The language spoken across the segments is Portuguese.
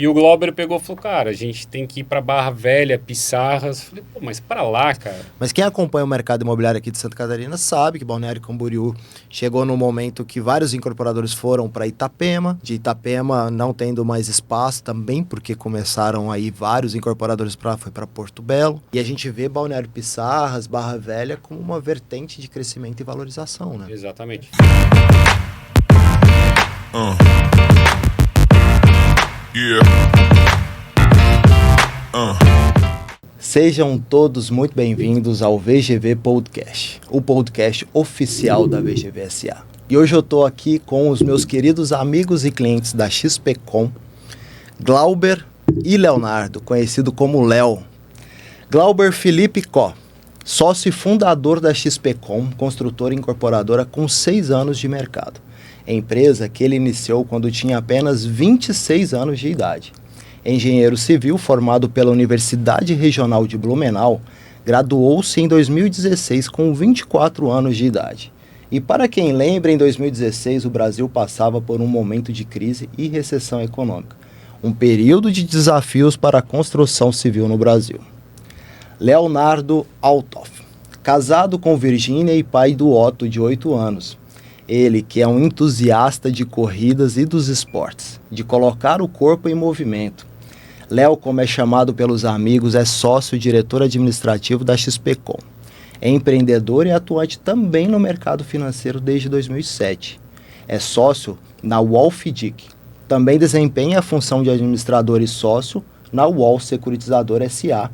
E o Glauber pegou e falou, cara, a gente tem que ir para Barra Velha, Pissarras. Falei, pô, mas para lá, cara. Mas quem acompanha o mercado imobiliário aqui de Santa Catarina sabe que Balneário Camboriú chegou no momento que vários incorporadores foram para Itapema. De Itapema não tendo mais espaço também, porque começaram aí vários incorporadores foi para Porto Belo. E a gente vê Balneário Pissarras, Barra Velha como uma vertente de crescimento e valorização, né? Exatamente. Sejam todos muito bem-vindos ao VGV Podcast, o podcast oficial da VGV SA. E hoje eu estou aqui com os meus queridos amigos e clientes da XPcom, Glauber e Leonardo, conhecido como Léo. Glauber Felipe Có, sócio e fundador da XPcom, construtora e incorporadora com 6 anos de mercado. Empresa que ele iniciou quando tinha apenas 26 anos de idade. Engenheiro civil formado pela Universidade Regional de Blumenau, graduou-se em 2016 com 24 anos de idade. E para quem lembra, em 2016 o Brasil passava por um momento de crise e recessão econômica. Um período de desafios para a construção civil no Brasil. Leonardo Althoff, casado com Virgínia e pai do Otto, de 8 anos. Ele que é um entusiasta de corridas e dos esportes, de colocar o corpo em movimento. Léo, como é chamado pelos amigos, é sócio e diretor administrativo da XPcom. É empreendedor e atuante também no mercado financeiro desde 2007. É sócio na Wolfdic. Também desempenha a função de administrador e sócio na Wall Securitizador SA,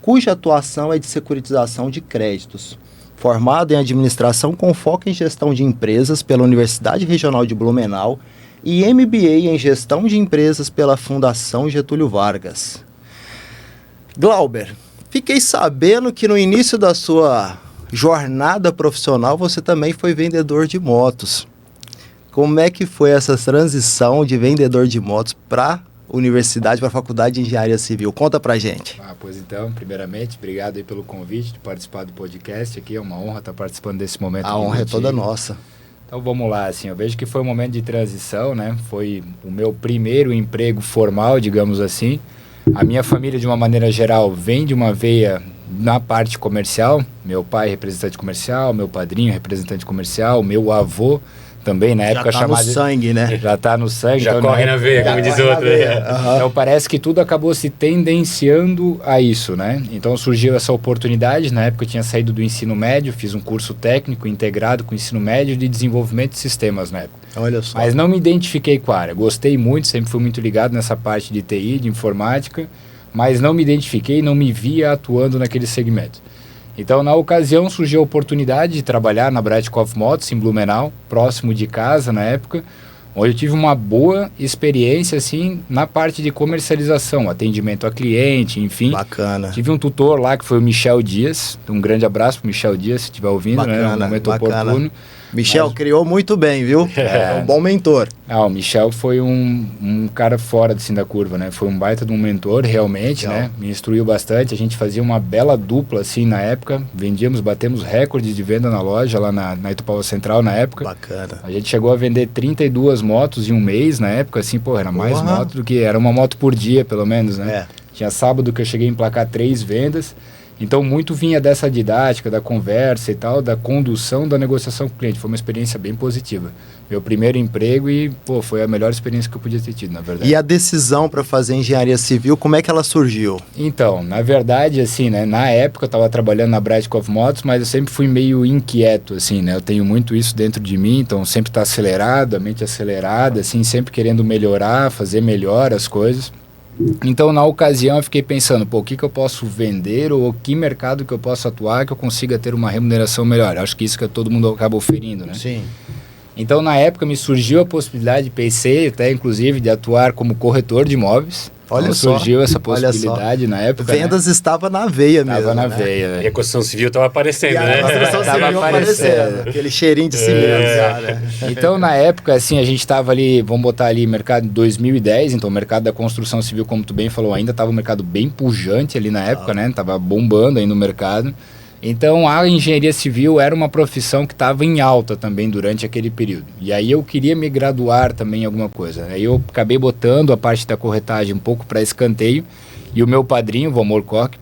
cuja atuação é de securitização de créditos. Formado em administração com foco em gestão de empresas pela Universidade Regional de Blumenau e MBA em gestão de empresas pela Fundação Getúlio Vargas. Glauber, fiquei sabendo que no início da sua jornada profissional você também foi vendedor de motos. Como é que foi essa transição de vendedor de motos para universidade, para a Faculdade de Engenharia Civil? Conta pra gente. Pois então, primeiramente, obrigado aí pelo convite de participar do podcast aqui, é uma honra estar participando desse momento. A honra é toda nossa. Então vamos lá, assim, eu vejo que foi um momento de transição, né? Foi o meu primeiro emprego formal, digamos assim. A minha família, de uma maneira geral, vem de uma veia na parte comercial. Meu pai representante comercial, meu padrinho representante comercial, meu avô também, na época chamada... Já tá no sangue, né? Já tá no sangue. Já então, corre na veia, como diz o outro. Então parece que tudo acabou se tendenciando a isso, né? Então surgiu essa oportunidade, na época eu tinha saído do ensino médio, fiz um curso técnico integrado com o ensino médio de desenvolvimento de sistemas na época. Olha só. Mas não me identifiquei com a área, gostei muito, sempre fui muito ligado nessa parte de TI, de informática, mas não me identifiquei, não me via atuando naquele segmento. Então, na ocasião, surgiu a oportunidade de trabalhar na Breitkopf Motos, em Blumenau, próximo de casa na época, onde eu tive uma boa experiência, assim, na parte de comercialização, atendimento a cliente, enfim. Bacana. Tive um tutor lá que foi o Michel Dias, um grande abraço para o Michel Dias, se estiver ouvindo, bacana, né? Um momento bacana. oportuno. Michel criou muito bem, viu? É um bom mentor. O Michel foi um cara fora assim, da curva, né? Foi um baita de um mentor, realmente, né? Me instruiu bastante. A gente fazia uma bela dupla, assim, na época. Batemos recordes de venda na loja, lá na Itupava Central, na época. Bacana. A gente chegou a vender 32 motos em um mês, na época, assim, era mais moto do que... Era uma moto por dia, pelo menos, né? Tinha sábado que eu cheguei a emplacar 3 vendas. Então, muito vinha dessa didática, da conversa e tal, da condução da negociação com o cliente. Foi uma experiência bem positiva. Meu primeiro emprego e, foi a melhor experiência que eu podia ter tido, na verdade. E a decisão para fazer engenharia civil, como é que ela surgiu? Então, na verdade, assim, né, na época eu estava trabalhando na Breitkopf Motos, mas eu sempre fui meio inquieto, assim, né? Eu tenho muito isso dentro de mim, então sempre tá acelerado, a mente acelerada, assim, sempre querendo melhorar, fazer melhor as coisas. Então, na ocasião, eu fiquei pensando, o que eu posso vender ou que mercado que eu posso atuar que eu consiga ter uma remuneração melhor. Acho que isso que todo mundo acaba oferindo, né? Sim. Então, na época, me surgiu a possibilidade, pensei até, inclusive, de atuar como corretor de imóveis. Olha então, só. Surgiu essa possibilidade na época. Vendas estava na veia mesmo. Estava na veia, né? E a construção civil estava aparecendo, né? A construção civil aparecendo. Aquele cheirinho de cimento já, né? Então, na época, assim, a gente estava ali, vamos botar ali, mercado 2010, então o mercado da construção civil, como tu bem falou, ainda estava um mercado bem pujante ali na época, né? Tava bombando aí no mercado. Então, a engenharia civil era uma profissão que estava em alta também durante aquele período. E aí eu queria me graduar também em alguma coisa. Aí eu acabei botando a parte da corretagem um pouco para escanteio. E o meu padrinho, o Valmor Koch,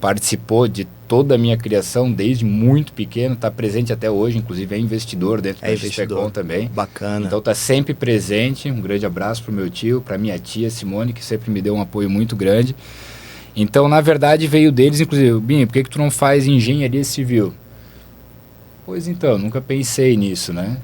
participou de toda a minha criação desde muito pequeno, está presente até hoje, inclusive é investidor dentro da XPCom também. Bacana. Então está sempre presente. Um grande abraço para o meu tio, para minha tia Simone, que sempre me deu um apoio muito grande. Então, na verdade, veio deles, inclusive, Binho, por que tu não faz engenharia civil? Pois então, nunca pensei nisso, né?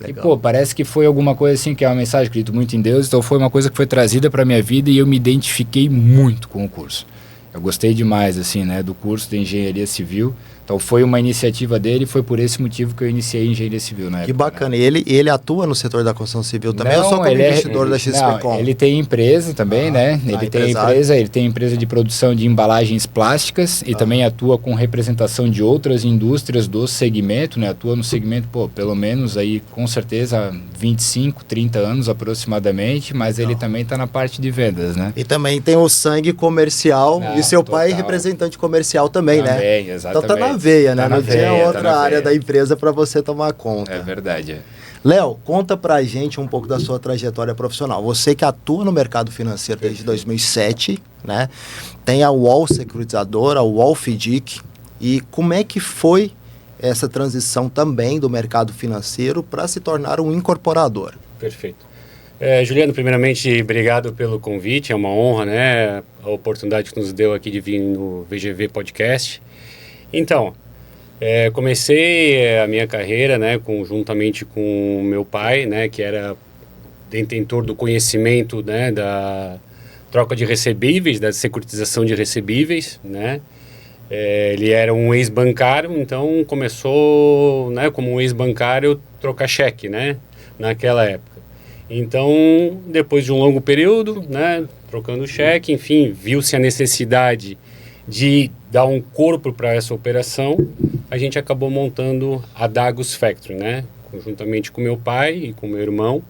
Legal. E, parece que foi alguma coisa assim, que é uma mensagem, acredito muito em Deus, então foi uma coisa que foi trazida para minha vida e eu me identifiquei muito com o curso. Eu gostei demais, assim, né, do curso de engenharia civil. Então foi uma iniciativa dele e foi por esse motivo que eu iniciei engenharia civil na época. Que bacana. Né? E ele atua no setor da construção civil também ou só como investidor da XPCom? Ele tem empresa também, né? Ele tem empresa de produção de embalagens plásticas e também atua com representação de outras indústrias do segmento, né? Atua no segmento, pelo menos aí, com certeza, 25, 30 anos aproximadamente, mas ele também está na parte de vendas, né? E também tem o sangue comercial e seu pai é representante comercial também, né? Também, exatamente. Então tá na veia, né? Tá não tinha outra área da empresa para você tomar conta. É verdade. Léo, conta pra gente um pouco da sua trajetória profissional. Você que atua no mercado financeiro desde 2007, né? Tem a UOL Securitizadora, a UOL FIDIC. E como é que foi essa transição também do mercado financeiro para se tornar um incorporador? Perfeito. Juliano, primeiramente, obrigado pelo convite. É uma honra, né? A oportunidade que nos deu aqui de vir no VGV Podcast. Então, comecei a minha carreira, né, juntamente com meu pai, né, que era detentor do conhecimento, né, da troca de recebíveis, da securitização de recebíveis, né. Ele era um ex-bancário, então começou, né, como um ex-bancário, trocar cheque, né, naquela época. Então, depois de um longo período, né, trocando cheque, enfim, viu-se a necessidade de dar um corpo para essa operação. A gente acabou montando a Dagos Factory, né, conjuntamente com meu pai e com meu irmão.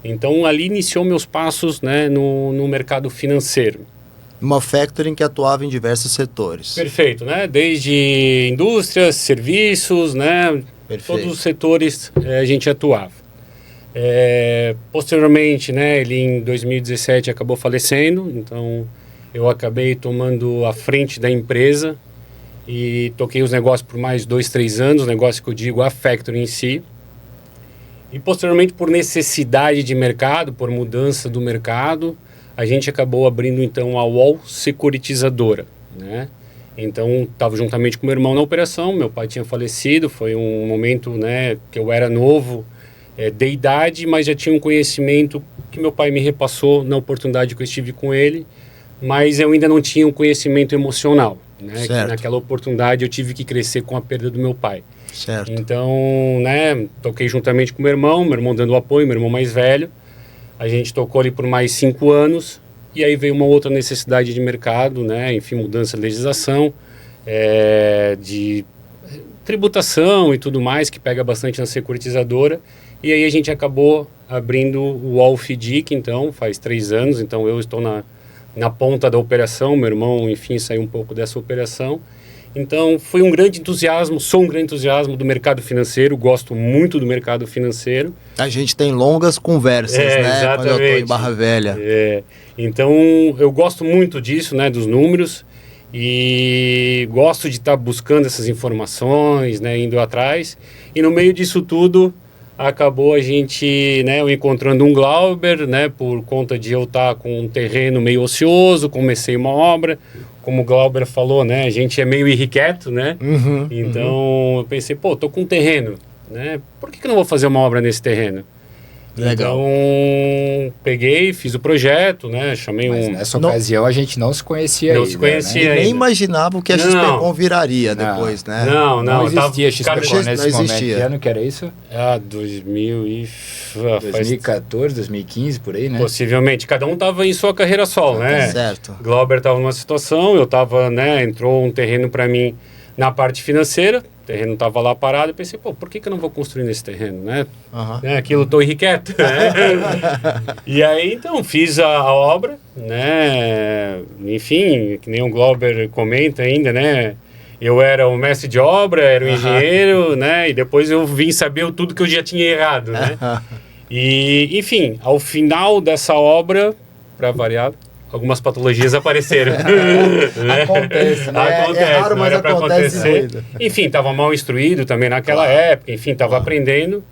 Então, ali iniciou meus passos, né, no mercado financeiro. Uma factory que atuava em diversos setores. Perfeito, né, desde indústrias, serviços, né, Perfeito. Todos os setores a gente atuava. Posteriormente, né, ele em 2017 acabou falecendo, então eu acabei tomando a frente da empresa e toquei os negócios por mais 2, 3 anos, negócio que eu digo a factory em si. E posteriormente, por necessidade de mercado, por mudança do mercado, a gente acabou abrindo então a UOL Securitizadora, né? Então, estava juntamente com meu irmão na operação, meu pai tinha falecido, foi um momento, né, que eu era novo de idade, mas já tinha um conhecimento que meu pai me repassou na oportunidade que eu estive com ele, mas eu ainda não tinha um conhecimento emocional, né? Que naquela oportunidade eu tive que crescer com a perda do meu pai. Certo. Então, né, toquei juntamente com meu irmão dando apoio, meu irmão mais velho. A gente tocou ali por mais 5 anos e aí veio uma outra necessidade de mercado, né? Enfim, mudança de legislação, de tributação e tudo mais, que pega bastante na securitizadora. E aí a gente acabou abrindo o UOL FIDIC, então, faz 3 anos. Então, eu estou na ponta da operação, meu irmão, enfim, saiu um pouco dessa operação. Então, foi um grande entusiasmo, sou um grande entusiasmo do mercado financeiro, gosto muito do mercado financeiro. A gente tem longas conversas, né? Exatamente. Quando eu estou em Barra Velha. Então, eu gosto muito disso, né, dos números, e gosto de estar buscando essas informações, né, indo atrás. E no meio disso tudo, acabou a gente, né, eu encontrando um Glauber, né, por conta de eu estar com um terreno meio ocioso, comecei uma obra. Como o Glauber falou, né, a gente é meio irrequieto, né? Então, eu pensei, tô com um terreno, né? Por que eu não vou fazer uma obra nesse terreno? Legal. Então, peguei, fiz o projeto, né? Chamei Mas nessa ocasião a gente não se conhecia ainda. Não se conhecia E ainda. nem imaginava o que a XPCom viraria depois, né? Não existia XPCom nesse momento. existia. Que ano que era isso? 2014, 2015, por aí, né? Possivelmente. Cada um estava em sua carreira solo, né? Certo. Glauber estava numa situação, eu estava, né? Entrou um terreno para mim na parte financeira, o terreno estava lá parado, eu pensei, por que eu não vou construir nesse terreno, né? Aquilo, estou irrequieto, né? E aí, então, fiz a obra, né? Enfim, que nem o Glauber comenta ainda, né? eu era o mestre de obra, era o engenheiro, né? E depois eu vim saber tudo que eu já tinha errado, né? E, enfim, ao final dessa obra, para variar, algumas patologias apareceram. Né? Acontece, né? Acontece, É raro, não mas era para acontece acontecer. muito. Enfim, estava mal instruído também naquela época, enfim, estava aprendendo.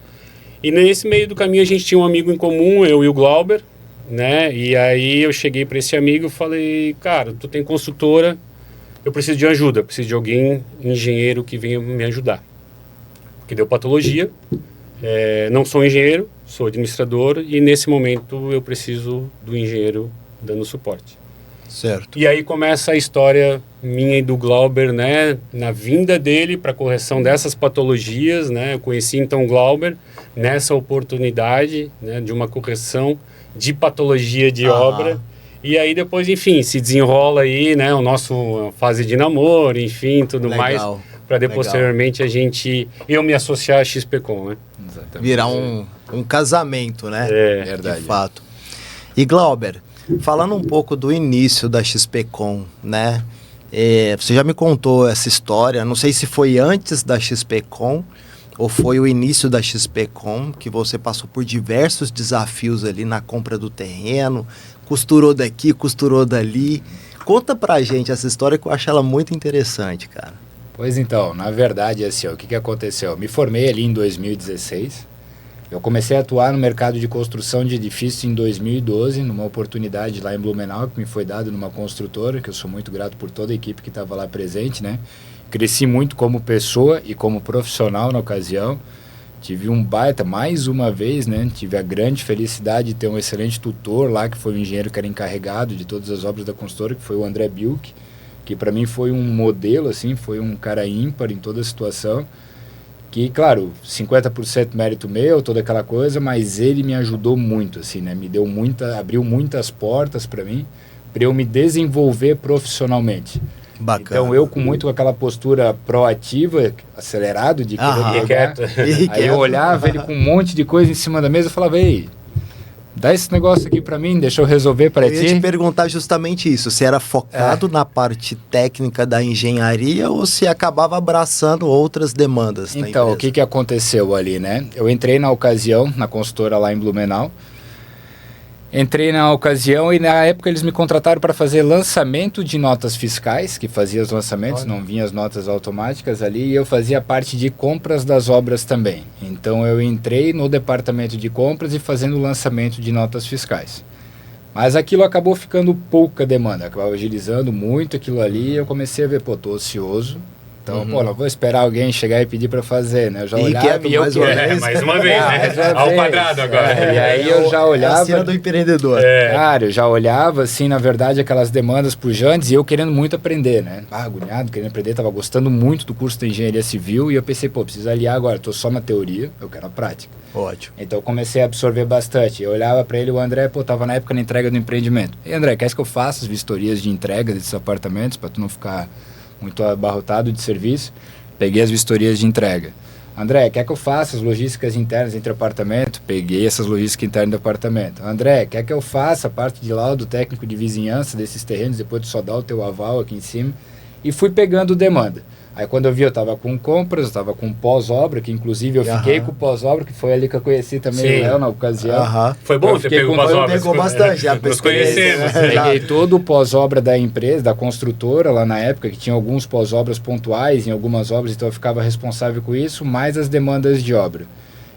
E nesse meio do caminho a gente tinha um amigo em comum, eu e o Glauber, né? E aí eu cheguei para esse amigo e falei, cara, tu tem construtora, eu preciso de ajuda, preciso de alguém, engenheiro, que venha me ajudar. Porque deu patologia, não sou engenheiro, sou administrador, e nesse momento eu preciso do engenheiro dando suporte. Certo. E aí começa a história minha e do Glauber, né? Na vinda dele para correção dessas patologias, né? Eu conheci então o Glauber nessa oportunidade, né? De uma correção de patologia de obra. E aí depois, enfim, se desenrola aí, né? O nosso fase de namoro, enfim, tudo mais. Para depois, posteriormente, eu me associar à XPcom, né? Exatamente. Virar um casamento, né? Verdade. De fato. E Glauber, falando um pouco do início da XPcom, né? Você já me contou essa história, não sei se foi antes da XPcom ou foi o início da XPcom, que você passou por diversos desafios ali na compra do terreno, costurou daqui, costurou dali. Conta pra gente essa história que eu acho ela muito interessante, cara. Pois então, na verdade, assim, o que aconteceu? Eu me formei ali em 2016. Eu comecei a atuar no mercado de construção de edifícios em 2012, numa oportunidade lá em Blumenau, que me foi dada numa construtora, que eu sou muito grato por toda a equipe que estava lá presente, né? Cresci muito como pessoa e como profissional na ocasião. Tive um baita, mais uma vez, né? Tive a grande felicidade de ter um excelente tutor lá, que foi o engenheiro que era encarregado de todas as obras da construtora, que foi o André Bilk, que para mim foi um modelo, assim, foi um cara ímpar em toda a situação. Que, claro, 50% mérito meu, toda aquela coisa, mas ele me ajudou muito, assim, né? Me deu abriu muitas portas para mim, para eu me desenvolver profissionalmente. Bacana. Então, eu com muito aquela postura proativa, acelerado, de querer quieto. Aí eu olhava ele com um monte de coisa em cima da mesa e falava, ei, dá esse negócio aqui para mim, deixa eu resolver para ti. Eu ia te perguntar justamente isso, se era focado na parte técnica da engenharia ou se acabava abraçando outras demandas da Então, empresa. o que aconteceu ali, né? Eu entrei na ocasião, na consultora lá em Blumenau. Entrei na ocasião e na época eles me contrataram para fazer lançamento de notas fiscais, que fazia os lançamentos, não vinha as notas automáticas ali, e eu fazia parte de compras das obras também. Então eu entrei no departamento de compras e fazendo o lançamento de notas fiscais. Mas aquilo acabou ficando pouca demanda, acabava agilizando muito aquilo ali, e eu comecei a ver, tô ocioso. Então, não vou esperar alguém chegar e pedir para fazer, né? Eu já olhava e eu mais uma vez, né? Ao quadrado agora. E aí eu já olhava... a cena do empreendedor. Cara, eu já olhava, assim, na verdade, aquelas demandas pujantes e eu querendo muito aprender, né? Agoniado, querendo aprender, tava gostando muito do curso de Engenharia Civil e eu pensei, preciso aliar agora, tô só na teoria, eu quero a prática. Ótimo. Então eu comecei a absorver bastante. Eu olhava para ele, o André, tava na época na entrega do empreendimento. E André, quer que eu faça as vistorias de entrega desses apartamentos para tu não ficar muito abarrotado de serviço? Peguei as vistorias de entrega. André, quer que eu faça as logísticas internas entre apartamento? Peguei essas logísticas internas do apartamento. André, quer que eu faça a parte de laudo técnico de vizinhança desses terrenos, depois tu só dá o teu aval aqui em cima? E fui pegando demanda. Aí quando eu vi, eu estava com compras, eu estava com pós-obra, que inclusive eu fiquei com pós-obra, que foi ali que eu conheci também o Léo na ocasião. Foi bom você pegou pós-obra? Pegou bastante, já nos conhecemos. Peguei todo o pós-obra da empresa, da construtora lá na época, que tinha alguns pós-obras pontuais em algumas obras, então eu ficava responsável com isso, mais as demandas de obra.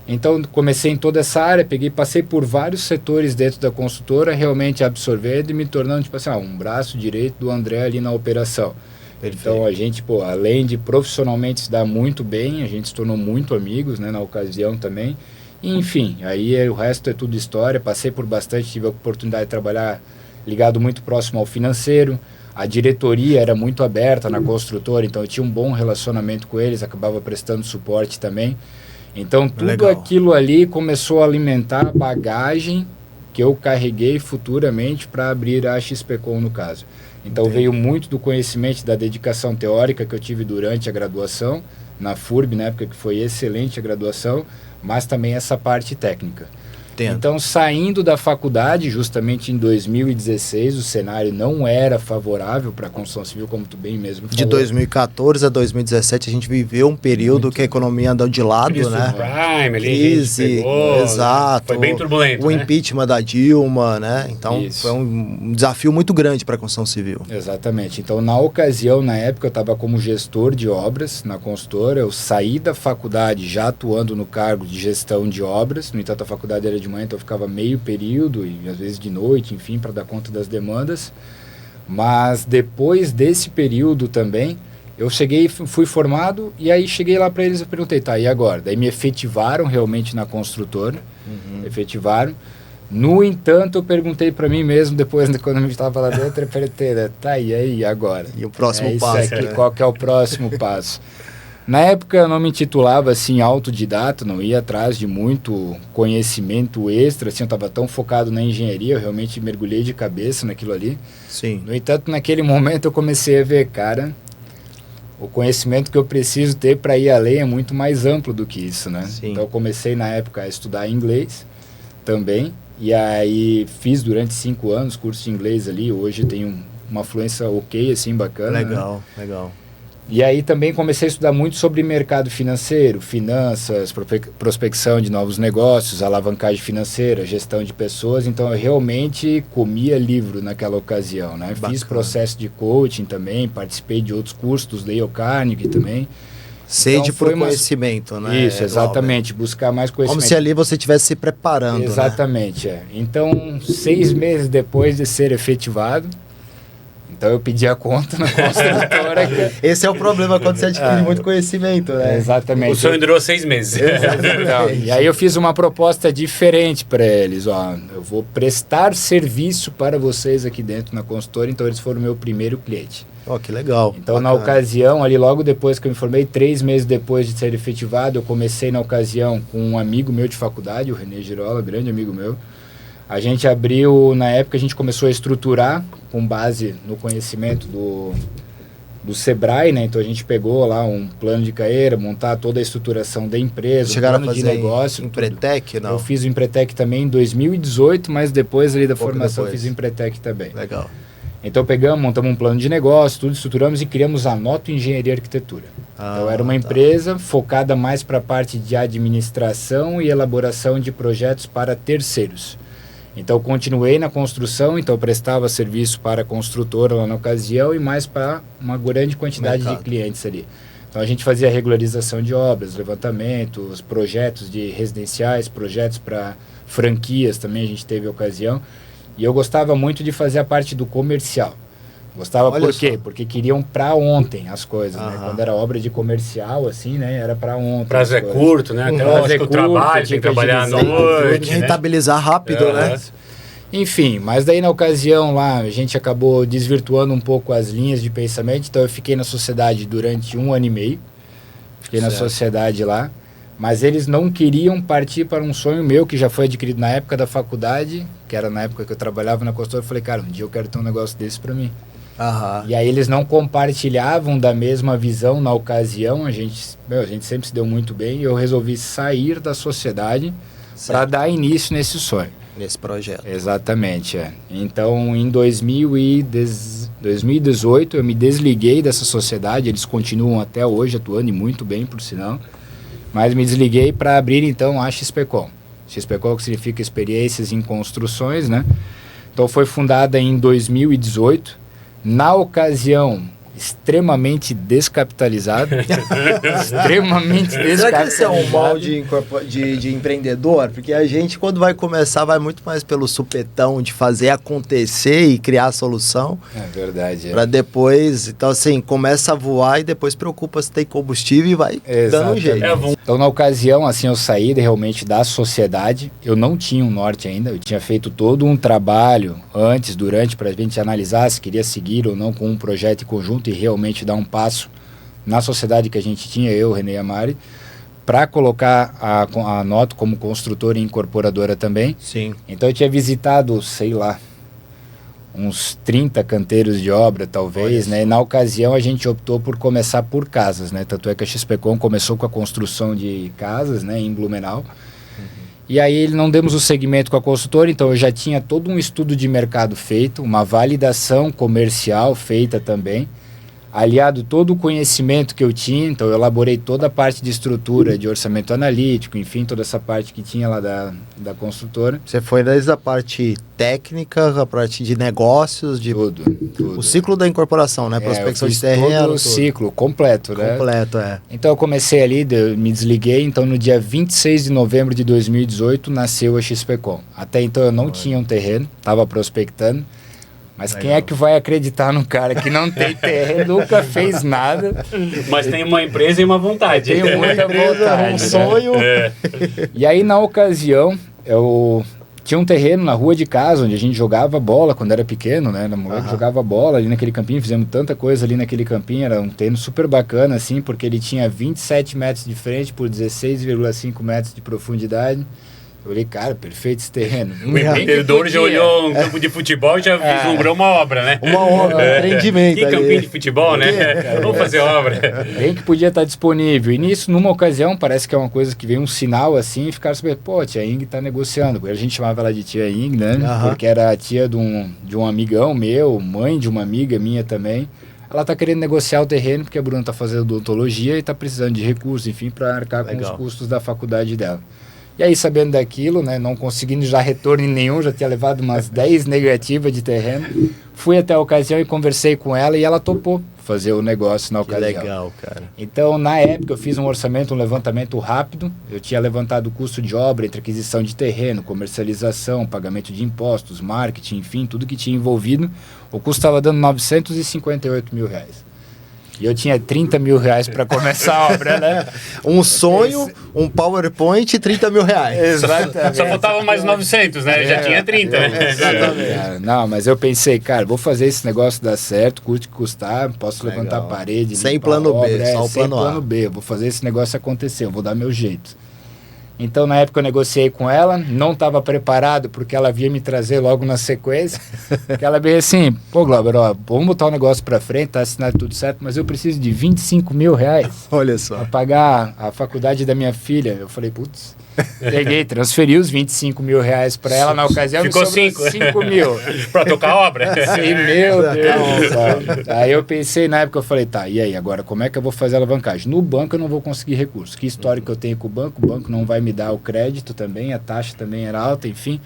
Então comecei em toda essa área, passei por vários setores dentro da construtora, realmente absorvendo e me tornando tipo assim, um braço direito do André ali na operação. Perfeito. Então a gente, além de profissionalmente se dar muito bem, a gente se tornou muito amigos, né, na ocasião também. E, enfim, aí o resto é tudo história. Passei por bastante, tive a oportunidade de trabalhar ligado muito próximo ao financeiro. A diretoria era muito aberta na construtora, então eu tinha um bom relacionamento com eles, acabava prestando suporte também. Então tudo aquilo ali começou a alimentar a bagagem que eu carreguei futuramente para abrir a XPcom no caso. Então veio muito do conhecimento da dedicação teórica que eu tive durante a graduação, na FURB, na época que foi excelente a graduação, mas também essa parte técnica. Entendo. Então, saindo da faculdade, justamente em 2016, o cenário não era favorável para a construção civil, como tu bem mesmo falou. De 2014 a 2017, a gente viveu um período que a economia andou de lado, Crise né? subprime, ali, Crise, a gente pegou, exato. Foi bem turbulento, O né? impeachment da Dilma, né? Então, Isso. foi um desafio muito grande para a construção civil. Exatamente. Então, na ocasião, na época, eu estava como gestor de obras na construtora. Eu saí da faculdade já atuando no cargo de gestão de obras. No entanto, a faculdade era de manhã, então eu ficava meio período e às vezes de noite, enfim, para dar conta das demandas. Mas depois desse período também, eu cheguei, fui formado e aí cheguei lá para eles e perguntei, tá, e agora? Daí me efetivaram realmente na construtora, efetivaram. No entanto, eu perguntei para mim mesmo, depois, quando a gente estava lá dentro, eu perguntei, tá, e aí, agora? E o próximo isso passo, aqui, né? qual que é o próximo passo? Na época, eu não me intitulava, assim, autodidata, não ia atrás de muito conhecimento extra, assim, eu estava tão focado na engenharia, eu realmente mergulhei de cabeça naquilo ali. Sim. No entanto, naquele momento, eu comecei a ver, cara, o conhecimento que eu preciso ter para ir além é muito mais amplo do que isso, né? Sim. Então, eu comecei, na época, a estudar inglês também, e aí fiz durante 5 anos curso de inglês ali, hoje tenho uma fluência ok, assim, bacana. Legal, né? legal. E aí também comecei a estudar muito sobre mercado financeiro, finanças, prospecção de novos negócios, alavancagem financeira, gestão de pessoas. Então eu realmente comia livro naquela ocasião, né? Bacana. Fiz processo de coaching também, participei de outros cursos, Dale Carnegie também. Sede Então, foi por conhecimento, né? Isso, exatamente, buscar mais conhecimento. Como se ali você estivesse se preparando, Exatamente, é. Então, 6 meses depois de ser efetivado, então eu pedi a conta na construtora. Esse é o problema quando você adquire muito conhecimento, né? Exatamente. O sonho durou 6 meses. Então, e aí eu fiz uma proposta diferente para eles, ó, eu vou prestar serviço para vocês aqui dentro na consultora, então eles foram o meu primeiro cliente. Ó, que legal. Então, bacana. na ocasião, ali logo depois que eu me formei, 3 meses depois de ser efetivado, eu comecei na ocasião com um amigo meu de faculdade, o René Girola, grande amigo meu. A gente abriu, na época a gente começou a estruturar com base no conhecimento do Sebrae, né? Então a gente pegou lá um plano de carreira, montar toda a estruturação da empresa, Chegaram um plano a fazer de negócio. em Empretec, não? Eu fiz o Empretec também em 2018, mas depois ali da Pouco formação depois. eu fiz o Empretec também. Legal. Então pegamos, montamos um plano de negócio, tudo estruturamos e criamos a Noto Engenharia e Arquitetura. Então era uma empresa focada mais para a parte de administração e elaboração de projetos para terceiros. Então eu continuei na construção, então eu prestava serviço para a construtora lá na ocasião e mais para uma grande quantidade de clientes ali. Então a gente fazia regularização de obras, levantamentos, projetos de residenciais, projetos para franquias também a gente teve ocasião. E eu gostava muito de fazer a parte do comercial. Gostava por quê? Porque queriam para ontem as coisas, né? Quando era obra de comercial, assim, né? Era para ontem. O prazo é curto, né? Até Prazo acho é que o curto, trabalho, tinha tem que trabalhar à que agilizar, noite, Tem que rentabilizar rápido, né? Enfim, mas daí na ocasião lá, a gente acabou desvirtuando um pouco as linhas de pensamento, então eu fiquei na sociedade durante 1 ano e meio. Fiquei na sociedade lá. Mas eles não queriam partir para um sonho meu, que já foi adquirido na época da faculdade, que era na época que eu trabalhava na construtora. Eu falei, cara, um dia eu quero ter um negócio desse para mim. E aí eles não compartilhavam da mesma visão na ocasião. A gente sempre se deu muito bem. E eu resolvi sair da sociedade para dar início nesse sonho. Nesse projeto. Exatamente, é. Então, em 2018, eu me desliguei dessa sociedade. Eles continuam até hoje atuando e muito bem, por sinal. Mas me desliguei para abrir, então, a XPCOM. XPCOM que significa Experiências em Construções, né? Então, foi fundada em 2018. Na ocasião, extremamente descapitalizado. Extremamente descapitalizado. Será que esse é um molde de empreendedor? Porque a gente, quando vai começar, vai muito mais pelo supetão de fazer acontecer e criar a solução. É verdade. Para depois, então assim, começa a voar e depois preocupa se tem combustível e vai dando um jeito. Então, na ocasião, assim, eu saí realmente da sociedade. Eu não tinha um norte ainda. Eu tinha feito todo um trabalho antes, durante, para a gente analisar se queria seguir ou não com um projeto em conjunto e realmente dar um passo na sociedade que a gente tinha, eu, René e a Mari, para colocar a Noto como construtora e incorporadora também. Sim. Então eu tinha visitado, sei lá, uns 30 canteiros de obra, talvez, né? E na ocasião a gente optou por começar por casas, né? Tanto é que a XPCOM começou com a construção de casas, né, em Blumenau. E aí não demos o segmento com a consultora, então eu já tinha todo um estudo de mercado feito, uma validação comercial feita também, aliado todo o conhecimento que eu tinha, então eu elaborei toda a parte de estrutura, de orçamento analítico, enfim, toda essa parte que tinha lá da consultora. Você foi desde a parte técnica, a parte de negócios, de Tudo. o ciclo da incorporação, né? Prospecção eu de fiz terreno. todo o ciclo completo, né? Completo, é. Então eu comecei ali, me desliguei, então no dia 26 de novembro de 2018 nasceu a XPCom. Até então eu não tinha um terreno, estava prospectando. Mas Legal. quem é que vai acreditar num cara que não tem terreno, nunca fez nada? Mas tem uma empresa e uma vontade. Tenho muita vontade, um né? sonho. E aí, na ocasião, eu tinha um terreno na rua de casa, onde a gente jogava bola quando era pequeno, né? Na moleque jogava bola ali naquele campinho, fizemos tanta coisa ali naquele campinho, era um terreno super bacana, assim, porque ele tinha 27 metros de frente por 16,5 metros de profundidade. Eu falei, cara, perfeito esse terreno. O empreendedor já olhou um campo de futebol e já vislumbrou uma obra, né? Uma obra, empreendimento. Que campinho de futebol, né? Vamos fazer obra. Bem que podia estar disponível. E nisso, numa ocasião, parece que é uma coisa que veio um sinal assim, e ficaram sabendo, pô, a tia Ing tá negociando. A gente chamava ela de tia Ing, né? Porque era a tia de um amigão meu, mãe de uma amiga minha também. Ela tá querendo negociar o terreno porque a Bruna tá fazendo odontologia e tá precisando de recursos, enfim, para arcar com os custos da faculdade dela. E aí, sabendo daquilo, né, não conseguindo já retorno nenhum, já tinha levado umas 10 negativas de terreno, fui até a ocasião e conversei com ela e ela topou fazer o negócio na ocasião. Que legal, cara. Então, na época, eu fiz um orçamento, um levantamento rápido. Eu tinha levantado o custo de obra entre aquisição de terreno, comercialização, pagamento de impostos, marketing, enfim, tudo que tinha envolvido. O custo estava dando R$958 mil. E eu tinha R$30 mil para começar a obra, né? Um sonho, um PowerPoint e R$30 mil. Exatamente. Só faltava mais 900, né? Já tinha 30. Exatamente. Cara, não, mas eu pensei, cara, vou fazer esse negócio dar certo, custe o que custar, posso levantar a parede. Sem limpar plano a obra, B, só o sem plano A. plano B. Eu vou fazer esse negócio acontecer, eu vou dar meu jeito. Então, na época, eu negociei com ela, não estava preparado, porque ela vinha me trazer logo na sequência. Que ela veio assim, pô, Glauber, ó, vamos botar o negócio para frente, tá assinado tudo certo, mas eu preciso de R$25 mil Olha só. para pagar a faculdade da minha filha. Eu falei, putz, peguei, transferi os R$25 mil para ela na ocasião. Ficou 5 mil. Para tocar a obra. Sim, meu Deus. Aí eu pensei, na época, eu falei, tá, e aí, agora, como é que eu vou fazer a alavancagem? No banco eu não vou conseguir recurso. Que histórico eu tenho com o banco não vai me dar o crédito também, a taxa também era alta, enfim.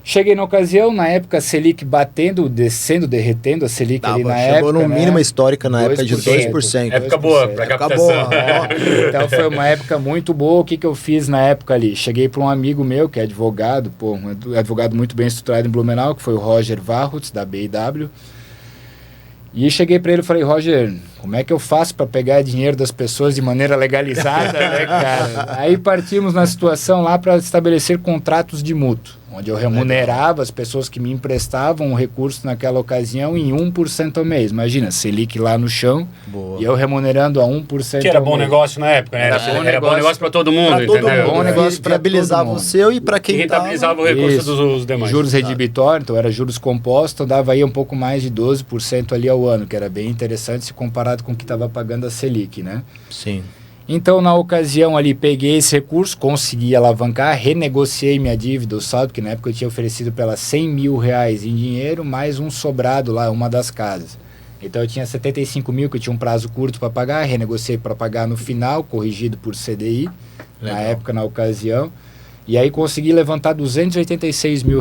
Cheguei na ocasião, na época a Selic batendo, descendo, derretendo a Selic ali na época. Chegou no mínima histórica na 2%, época de 2%. Época boa para captação. Então foi uma época muito boa. O que eu fiz na época ali? Cheguei para um amigo meu que é advogado, pô, um advogado muito bem estruturado em Blumenau, que foi o Roger Varrutz, da BIW. E cheguei para ele e falei, Roger, como é que eu faço para pegar dinheiro das pessoas de maneira legalizada, né, cara? Aí partimos na situação lá para estabelecer contratos de mútuo, onde eu remunerava as pessoas que me emprestavam o recurso naquela ocasião em 1% ao mês. Imagina, Selic lá no chão. Boa. E eu remunerando a 1% Que era ao bom mês. negócio na época, né? Era bom negócio para todo mundo, Pra todo entendeu? mundo. Bom negócio pra Viabilizava todo o mundo. seu e para quem E rentabilizava tava... o recurso Isso. dos demais. Juros redibitórios, então era juros compostos, dava aí um pouco mais de 12% ali ao ano, que era bem interessante se comparado com o que estava pagando a Selic, né? Sim. Então, na ocasião ali, peguei esse recurso, consegui alavancar, renegociei minha dívida, o saldo, que na época eu tinha oferecido para ela R$100 mil em dinheiro, mais um sobrado lá, uma das casas. Então, eu tinha 75 mil, que eu tinha um prazo curto para pagar, renegociei para pagar no final, corrigido por CDI, Legal. na época, na ocasião, e aí consegui levantar R$286 mil.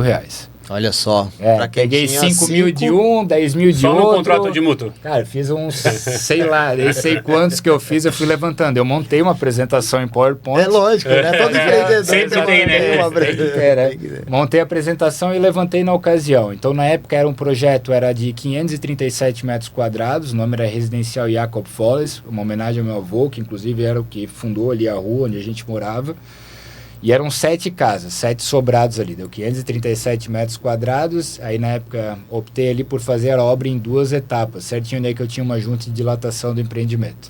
Olha só. É, peguei 5 mil de um, 10 mil de Só outro. no contrato de mútuo. Cara, fiz uns, sei lá, nem sei quantos que eu fiz, eu fui levantando. Eu montei uma apresentação em PowerPoint. É lógico, né? Todo empreendedor sempre tem, né? Tem que ter, né? Montei a apresentação e levantei na ocasião. Então, na época, era um projeto, era de 537 metros quadrados, o nome era Residencial Jacob Folles, uma homenagem ao meu avô, que inclusive era o que fundou ali a rua onde a gente morava. E eram 7 casas, 7 sobrados ali, deu 537 metros quadrados. Aí na época optei ali por fazer a obra em 2 etapas, certinho daí que eu tinha uma junta de dilatação do empreendimento.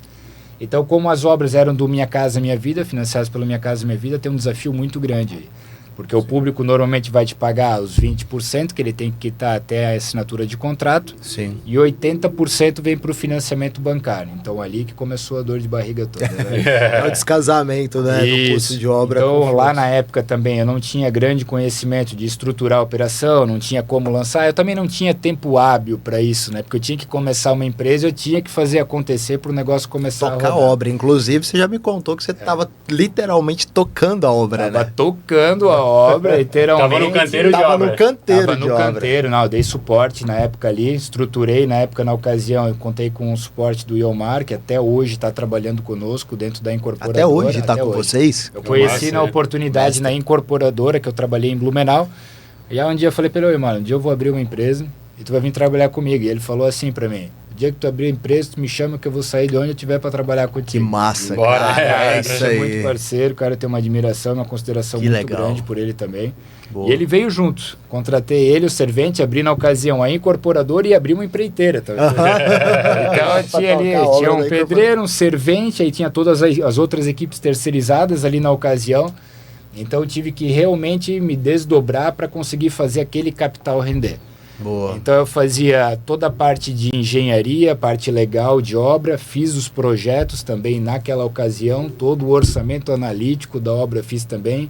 Então, como as obras eram do Minha Casa Minha Vida, financiadas pelo Minha Casa Minha Vida, tem um desafio muito grande aí. Porque o público normalmente vai te pagar os 20% que ele tem que quitar até a assinatura de contrato. Sim. E 80% vem para o financiamento bancário. Então, ali que começou a dor de barriga toda. Né? É o descasamento, né, do custo de obra. Então, lá na época também, eu não tinha grande conhecimento de estruturar a operação, não tinha como lançar. Eu também não tinha tempo hábil para isso, né? Porque eu tinha que começar uma empresa, eu tinha que fazer acontecer para o negócio começar Tocar a a rodar. obra. Inclusive, você já me contou que você estava literalmente tocando a obra, Tava né? tocando a obra, literalmente. Tava no canteiro de Tava obra. no canteiro Tava de no obra. canteiro, não, eu dei suporte na época ali, estruturei na época, na ocasião, eu contei com o suporte do Iomar, que até hoje está trabalhando conosco dentro da incorporadora. Até hoje está com vocês? Eu conheci Massa, na oportunidade na incorporadora, que eu trabalhei em Blumenau, e aí um dia eu falei para ele, mano, um dia eu vou abrir uma empresa e tu vai vir trabalhar comigo. E ele falou assim para mim, o dia que tu abrir a empresa, tu me chama que eu vou sair de onde eu tiver para trabalhar Que contigo. massa, Bora. cara. É isso Sou aí. muito parceiro, o cara tem uma admiração, uma consideração Que muito legal. grande por ele também. Boa. E ele veio junto. Contratei ele, o servente, abri na ocasião a incorporadora e abri uma empreiteira. Tá? Então tinha ali, tocar a obra tinha da um pedreiro, um servente, aí tinha todas as outras equipes terceirizadas ali na ocasião. Então eu tive que realmente me desdobrar para conseguir fazer aquele capital render. Boa. Então eu fazia toda a parte de engenharia, parte legal de obra, fiz os projetos também naquela ocasião, todo o orçamento analítico da obra fiz também.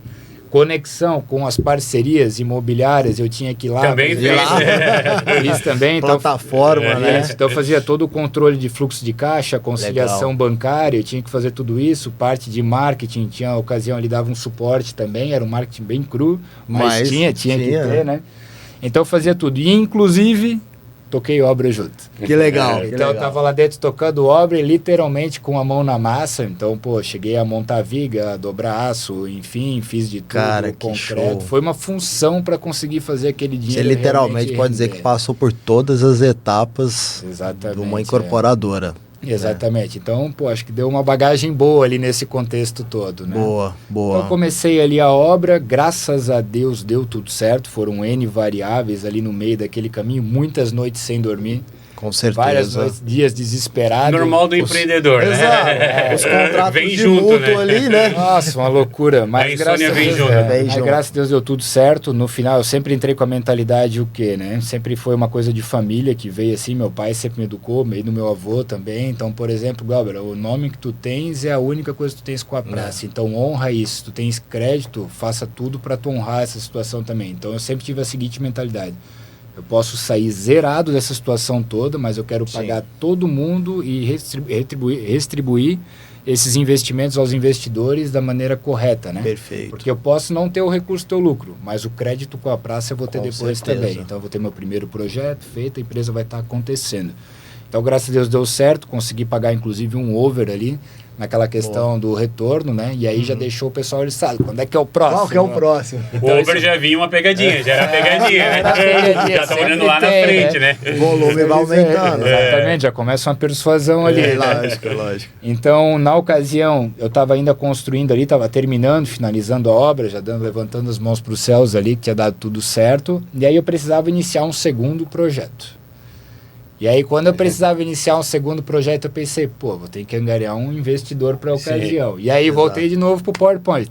Conexão com as parcerias imobiliárias, eu tinha que ir lá. Também fazer- Fiz também. Então, Plataforma, né? isso, então eu fazia todo o controle de fluxo de caixa, conciliação Legal. bancária, eu tinha que fazer tudo isso, parte de marketing, tinha a ocasião ali, dava um suporte também, era um marketing bem cru, mas tinha que ter, né? Então eu fazia tudo, e inclusive toquei obra junto. Que legal. que Então eu legal. tava lá dentro tocando obra e literalmente com a mão na massa. Então, pô, cheguei a montar viga, dobrar aço, enfim, fiz de tudo, Cara, que concreto. show. Foi uma função para conseguir fazer aquele Você dinheiro. literalmente realmente pode dizer render. que passou por todas as etapas Exatamente, de uma incorporadora. Exatamente. Então, pô, acho que deu uma bagagem boa ali nesse contexto todo, né? Boa, Então, boa. eu comecei ali a obra, graças a Deus deu tudo certo. Foram N variáveis ali no meio daquele caminho, muitas noites sem dormir. Com certeza. Várias noites, dias desesperados. Normal do empreendedor, né? Exato. Os contratos Vem de junto, mútuo né? ali, né? Nossa, uma loucura. Mas A graças insônia a vem Deus, junto. Vem mas junto. graças a Deus deu tudo certo. No final, eu sempre entrei com a mentalidade o quê, né? Sempre foi uma coisa de família que veio assim. Meu pai sempre me educou, meio do meu avô também. Então, por exemplo, Glauber, o nome que tu tens é a única coisa que tu tens com a praça. Então, honra isso. Se tu tens crédito, faça tudo para tu honrar essa situação também. Então, eu sempre tive a seguinte mentalidade. Eu posso sair zerado dessa situação toda, mas eu quero pagar todo mundo e retribuir esses investimentos aos investidores da maneira correta, né? Perfeito. Porque eu posso não ter o recurso do teu lucro, mas o crédito com a praça eu vou ter Com depois certeza. também. Então eu vou ter meu primeiro projeto feito, a empresa vai estar acontecendo. Então, graças a Deus deu certo, consegui pagar inclusive um over ali, naquela questão do retorno, né? E aí já deixou o pessoal, ele sabe, quando é que é o próximo? Qual que é o próximo? O Então, over já vinha uma pegadinha, já era pegadinha, né? Era pegadinha, Já tá sempre olhando lá na tem, frente, né? O volume vai aumentando. Exatamente, já começa uma persuasão ali. É, né? lógico, lógico. Então, na ocasião, eu estava ainda construindo ali, estava terminando, finalizando a obra, já levantando as mãos para os céus ali, que tinha dado tudo certo. E aí eu precisava iniciar um segundo projeto. E aí, quando eu precisava iniciar um segundo projeto, eu pensei, pô, vou ter que angariar um investidor para a ocasião. E aí, voltei de novo pro PowerPoint.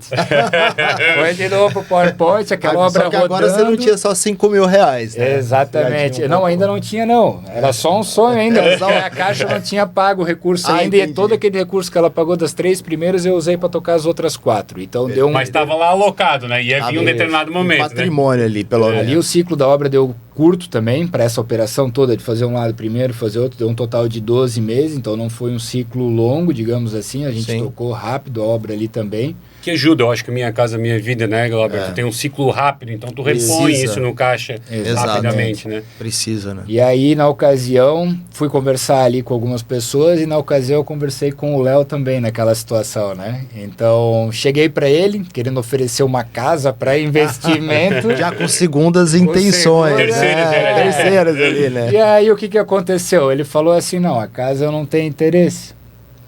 Foi de novo pro PowerPoint, aquela obra Só que rodando. agora você não tinha só 5 mil reais, né? Exatamente. Já tinha um Não, pouco. ainda não tinha, não. Era só um sonho ainda. Porque a Caixa não tinha pago o recurso Ah, ainda. entendi. E todo aquele recurso que ela pagou das 3 primeiras, eu usei para tocar as outras 4. Então, deu um... Mas estava lá alocado, né? Ia vir um isso. determinado Um momento, né? patrimônio ali, pelo menos. Ali o ciclo da obra deu curto também, para essa operação toda, de fazer um lado primeiro, fazer outro, deu um total de 12 meses, então não foi um ciclo longo, digamos assim, a gente Sim. tocou rápido a obra ali também. Que ajuda, eu acho que Minha Casa Minha Vida, né, Glauber? É. Tu tem um ciclo rápido, então tu repõe Precisa. isso no caixa Exatamente. rapidamente, né? Precisa, né? E aí, na ocasião, fui conversar ali com algumas pessoas e na ocasião eu conversei com o Léo também naquela situação, né? Então, cheguei para ele, querendo oferecer uma casa para investimento. Já com segundas intenções, Terceiras, né? é. Terceiras ali, né? E aí, o que que aconteceu? Ele falou assim, não, a casa eu não tenho interesse,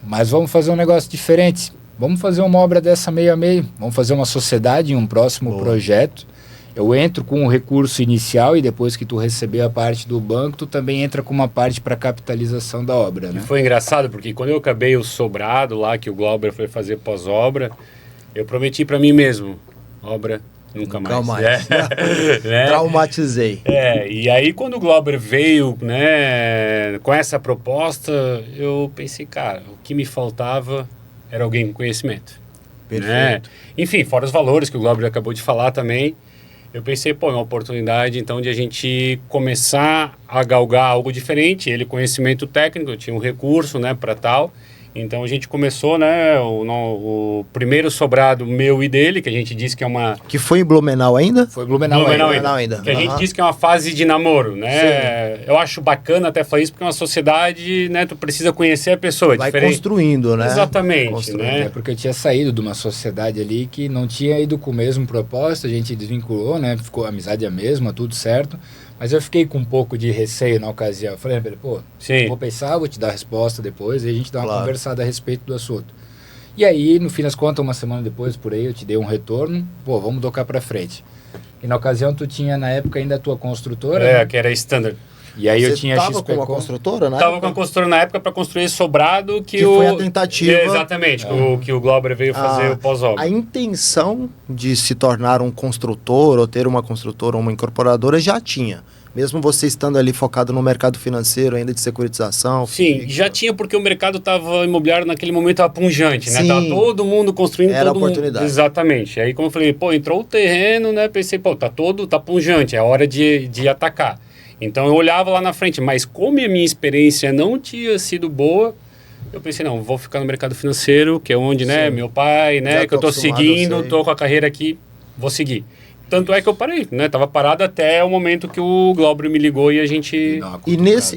mas vamos fazer um negócio diferente. Vamos fazer uma obra dessa meio a meio. Vamos fazer uma sociedade em um próximo Boa. projeto. Eu entro com o recurso inicial e depois que tu receber a parte do banco, tu também entra com uma parte para capitalização da obra, né? Foi engraçado, porque quando eu acabei o sobrado lá, que o Glauber foi fazer pós-obra, eu prometi para mim mesmo, obra Nunca Nunca mais. Né? Traumatizei. E aí quando o Glauber veio, né, com essa proposta, eu pensei, cara, o que me faltava era alguém com conhecimento. Perfeito. Né? Enfim, fora os valores que o Glauber acabou de falar também, eu pensei, pô, é uma oportunidade então de a gente começar a galgar algo diferente. Ele, conhecimento técnico, eu tinha um recurso, né, para tal. Então a gente começou, né, o primeiro sobrado meu e dele, que a gente disse que é uma... Que foi em Blumenau ainda? Foi Blumenau ainda. Que a gente diz que é uma fase de namoro, né? Eu acho bacana até falar isso, porque é uma sociedade, né? Tu precisa conhecer a pessoa. Vai construindo, né? Exatamente, né? É porque eu tinha saído de uma sociedade ali que não tinha ido com o mesmo propósito, a gente desvinculou, né? Ficou a amizade a mesma, tudo certo. Mas eu fiquei com um pouco de receio na ocasião. Eu falei, pô, vou pensar, vou te dar a resposta depois, e a gente dá uma conversada a respeito do assunto. E aí, no fim das contas, uma semana depois, por aí, eu te dei um retorno, pô, vamos tocar pra frente. E na ocasião, tu tinha, na época, ainda a tua construtora, né? Que era Standard. E aí Você eu tinha tava com uma construtora, né? Tava com a construtora na época para construir esse sobrado que foi a tentativa. Exatamente, que o Glauber veio fazer o pós-obra. A intenção de se tornar um construtor, ou ter uma construtora ou uma incorporadora, já tinha. Mesmo você estando ali focado no mercado financeiro, ainda de securitização. Sim, já tinha, porque o mercado imobiliário naquele momento estava punjante, né? Sim. Tava todo mundo construindo. Era todo oportunidade. Mundo... Exatamente. Aí como eu falei, pô, entrou o terreno, né? Pensei, pô, tá punjante, é hora de atacar. Então eu olhava lá na frente, mas como a minha experiência não tinha sido boa, eu pensei, não, vou ficar no mercado financeiro, que é onde, né, meu pai, né, Já que eu tô seguindo, tô com a carreira aqui, vou seguir. Tanto é que eu parei, né? Tava parado até o momento que o Glauber me ligou e a gente... E nesse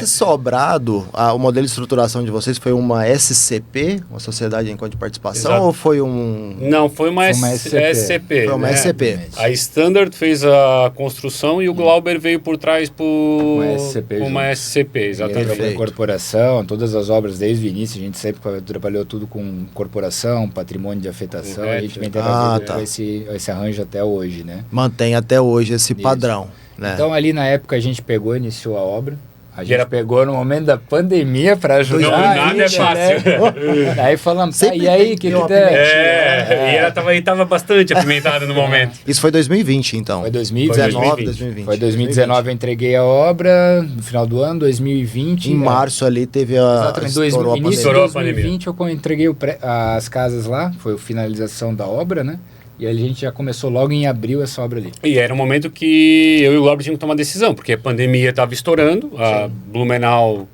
sobrado, o modelo de estruturação de vocês foi uma SCP, uma Sociedade em Conta de Participação, Exato. ou foi um... Não, foi uma SCP. Foi uma né? SCP. A Standard fez a construção e o Glauber veio por trás uma SCP, exatamente. Ele foi corporação, todas as obras desde o início, a gente sempre trabalhou tudo com corporação, patrimônio de afetação, a gente vem trazendo com esse arranjo até hoje, né? Mantém até hoje esse padrão, né? Então ali na época a gente iniciou a obra. A gente pegou no momento da pandemia para ajudar. Não, nada é fácil. Né? Aí falamos, e aí, o que E ela tava bastante apimentada no momento. Isso foi 2020, então? Foi 2019. Foi 2019 eu entreguei a obra, no final do ano, 2020. Em março ali teve início de 2020 eu entreguei as casas lá, foi a finalização da obra, né? E a gente já começou logo em abril essa obra ali. E era um momento que eu e o Glauber tínhamos que tomar decisão, porque a pandemia estava estourando, a Blumenau,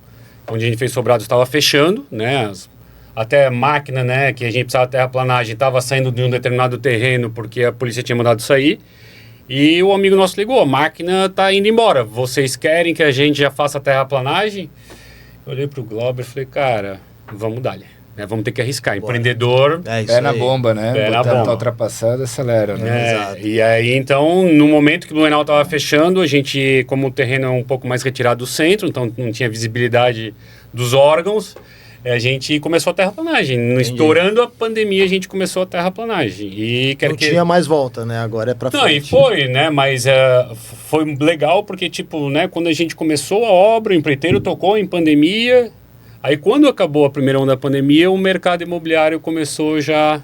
onde a gente fez sobrado, estava fechando, né? Até a máquina, né, que a gente precisava de terraplanagem, estava saindo de um determinado terreno porque a polícia tinha mandado sair. E o amigo nosso ligou, a máquina está indo embora, vocês querem que a gente já faça a terraplanagem? Eu olhei para o Glauber e falei, cara, vamos dar-lhe. Vamos ter que arriscar. Empreendedor... Pé na bomba, né? Pé na bomba. Tá ultrapassado, acelera, né? Exato. E aí, então, no momento que o Blumenau estava fechando, a gente, como o terreno é um pouco mais retirado do centro, então não tinha visibilidade dos órgãos, a gente começou a terraplanagem. Estourando a pandemia, a gente começou a terraplanagem. E tinha mais volta, né? Agora é pra frente. Não, e foi, né? Mas foi legal porque, tipo, né? Quando a gente começou a obra, o empreiteiro tocou em pandemia... Aí quando acabou a primeira onda da pandemia, o mercado imobiliário começou já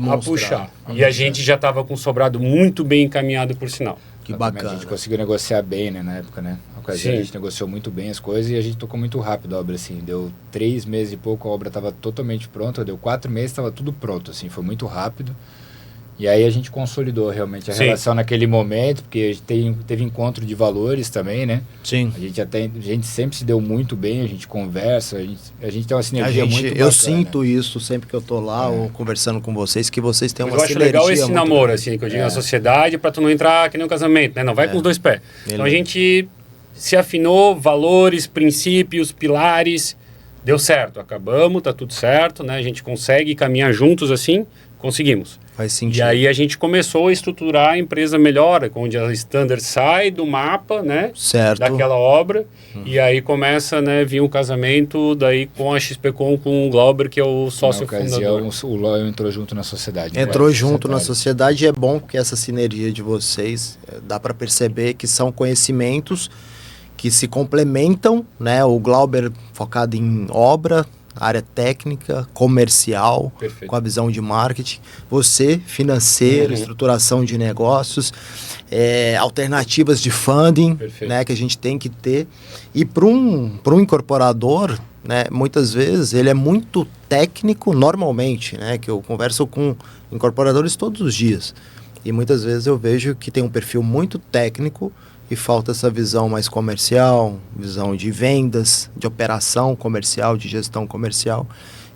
a puxar. E a gente já estava com um sobrado muito bem encaminhado, por sinal. Que bacana. A gente conseguiu negociar bem, né, na época, né? Na ocasião a gente negociou muito bem as coisas e a gente tocou muito rápido a obra, assim. Deu 3 meses e pouco, a obra estava totalmente pronta. Deu 4 meses, estava tudo pronto, assim. Foi muito rápido. E aí a gente consolidou realmente a relação naquele momento, porque teve encontro de valores também, né? Sim. A gente sempre se deu muito bem, a gente conversa, a gente tem uma sinergia muito bacana. Eu sinto isso sempre que eu tô lá ou conversando com vocês, que vocês têm uma sinergia. Eu acho legal esse namoro, assim, que eu digo na sociedade, para tu não entrar que nem um casamento, né? Não vai com os dois pés. Então a gente se afinou, valores, princípios, pilares, deu certo, acabamos, tá tudo certo, né? A gente consegue caminhar juntos assim, conseguimos. Faz sentido. E aí a gente começou a estruturar a empresa melhor, onde a Standard sai do mapa, né? Certo. Daquela obra. E aí começa, né, vir um casamento daí com a XPcom, com o Glauber, que é o sócio fundador. O Loyal entrou junto na sociedade. Entrou junto na sociedade e é bom que essa sinergia de vocês, dá para perceber que são conhecimentos que se complementam, né? O Glauber focado em obra, área técnica, comercial, Perfeito. com a visão de marketing. Você, financeiro, estruturação de negócios, alternativas de funding, né, que a gente tem que ter. E para um incorporador, né, muitas vezes ele é muito técnico normalmente, né, que eu converso com incorporadores todos os dias. E muitas vezes eu vejo que tem um perfil muito técnico e falta essa visão mais comercial, visão de vendas, de operação comercial, de gestão comercial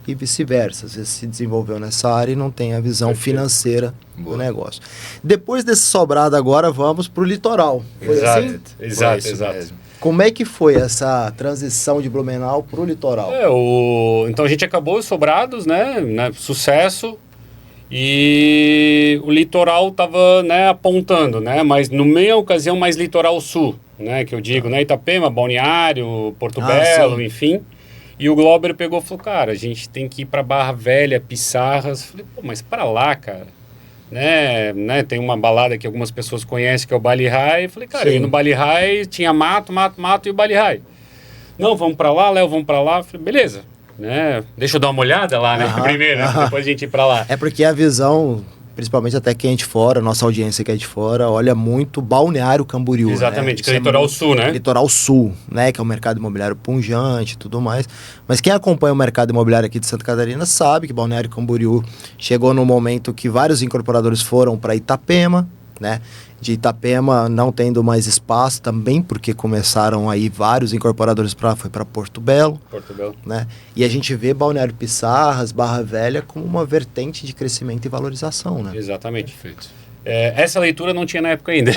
e vice-versa. Às vezes se desenvolveu nessa área e não tem a visão financeira do negócio. Depois desse sobrado agora, vamos para o litoral. Foi assim? Exato. Como é que foi essa transição de Blumenau para o litoral? Então a gente acabou os sobrados, né? Sucesso. E o litoral estava, né, apontando, né? Mas no meio ocasião mais litoral sul, né? Que eu digo, né? Itapema, Balneário, Porto Belo, enfim. E o Glauber pegou e falou, cara, a gente tem que ir para Barra Velha, Pissarras. Falei, pô, mas para lá, cara. Né? Tem uma balada que algumas pessoas conhecem, que é o Bali High. Falei, cara, e no Bali High tinha mato e o Bali High. Não, vamos para lá, Léo, vamos para lá. Falei, beleza. Né? Deixa eu dar uma olhada lá, né? Primeiro, depois a gente ir pra lá. É porque a visão, principalmente até quem é de fora, nossa audiência que é de fora, olha muito Balneário Camboriú. Exatamente, né? que é litoral sul, né? Litoral sul, né? Que é o mercado imobiliário punjante e tudo mais. Mas quem acompanha o mercado imobiliário aqui de Santa Catarina sabe que Balneário Camboriú chegou no momento que vários incorporadores foram para Itapema, né? De Itapema não tendo mais espaço também, porque começaram aí vários incorporadores foi para Porto Belo, né? E a gente vê Balneário Pissarras, Barra Velha como uma vertente de crescimento e valorização, né? Exatamente. Perfeito. Essa leitura não tinha na época ainda.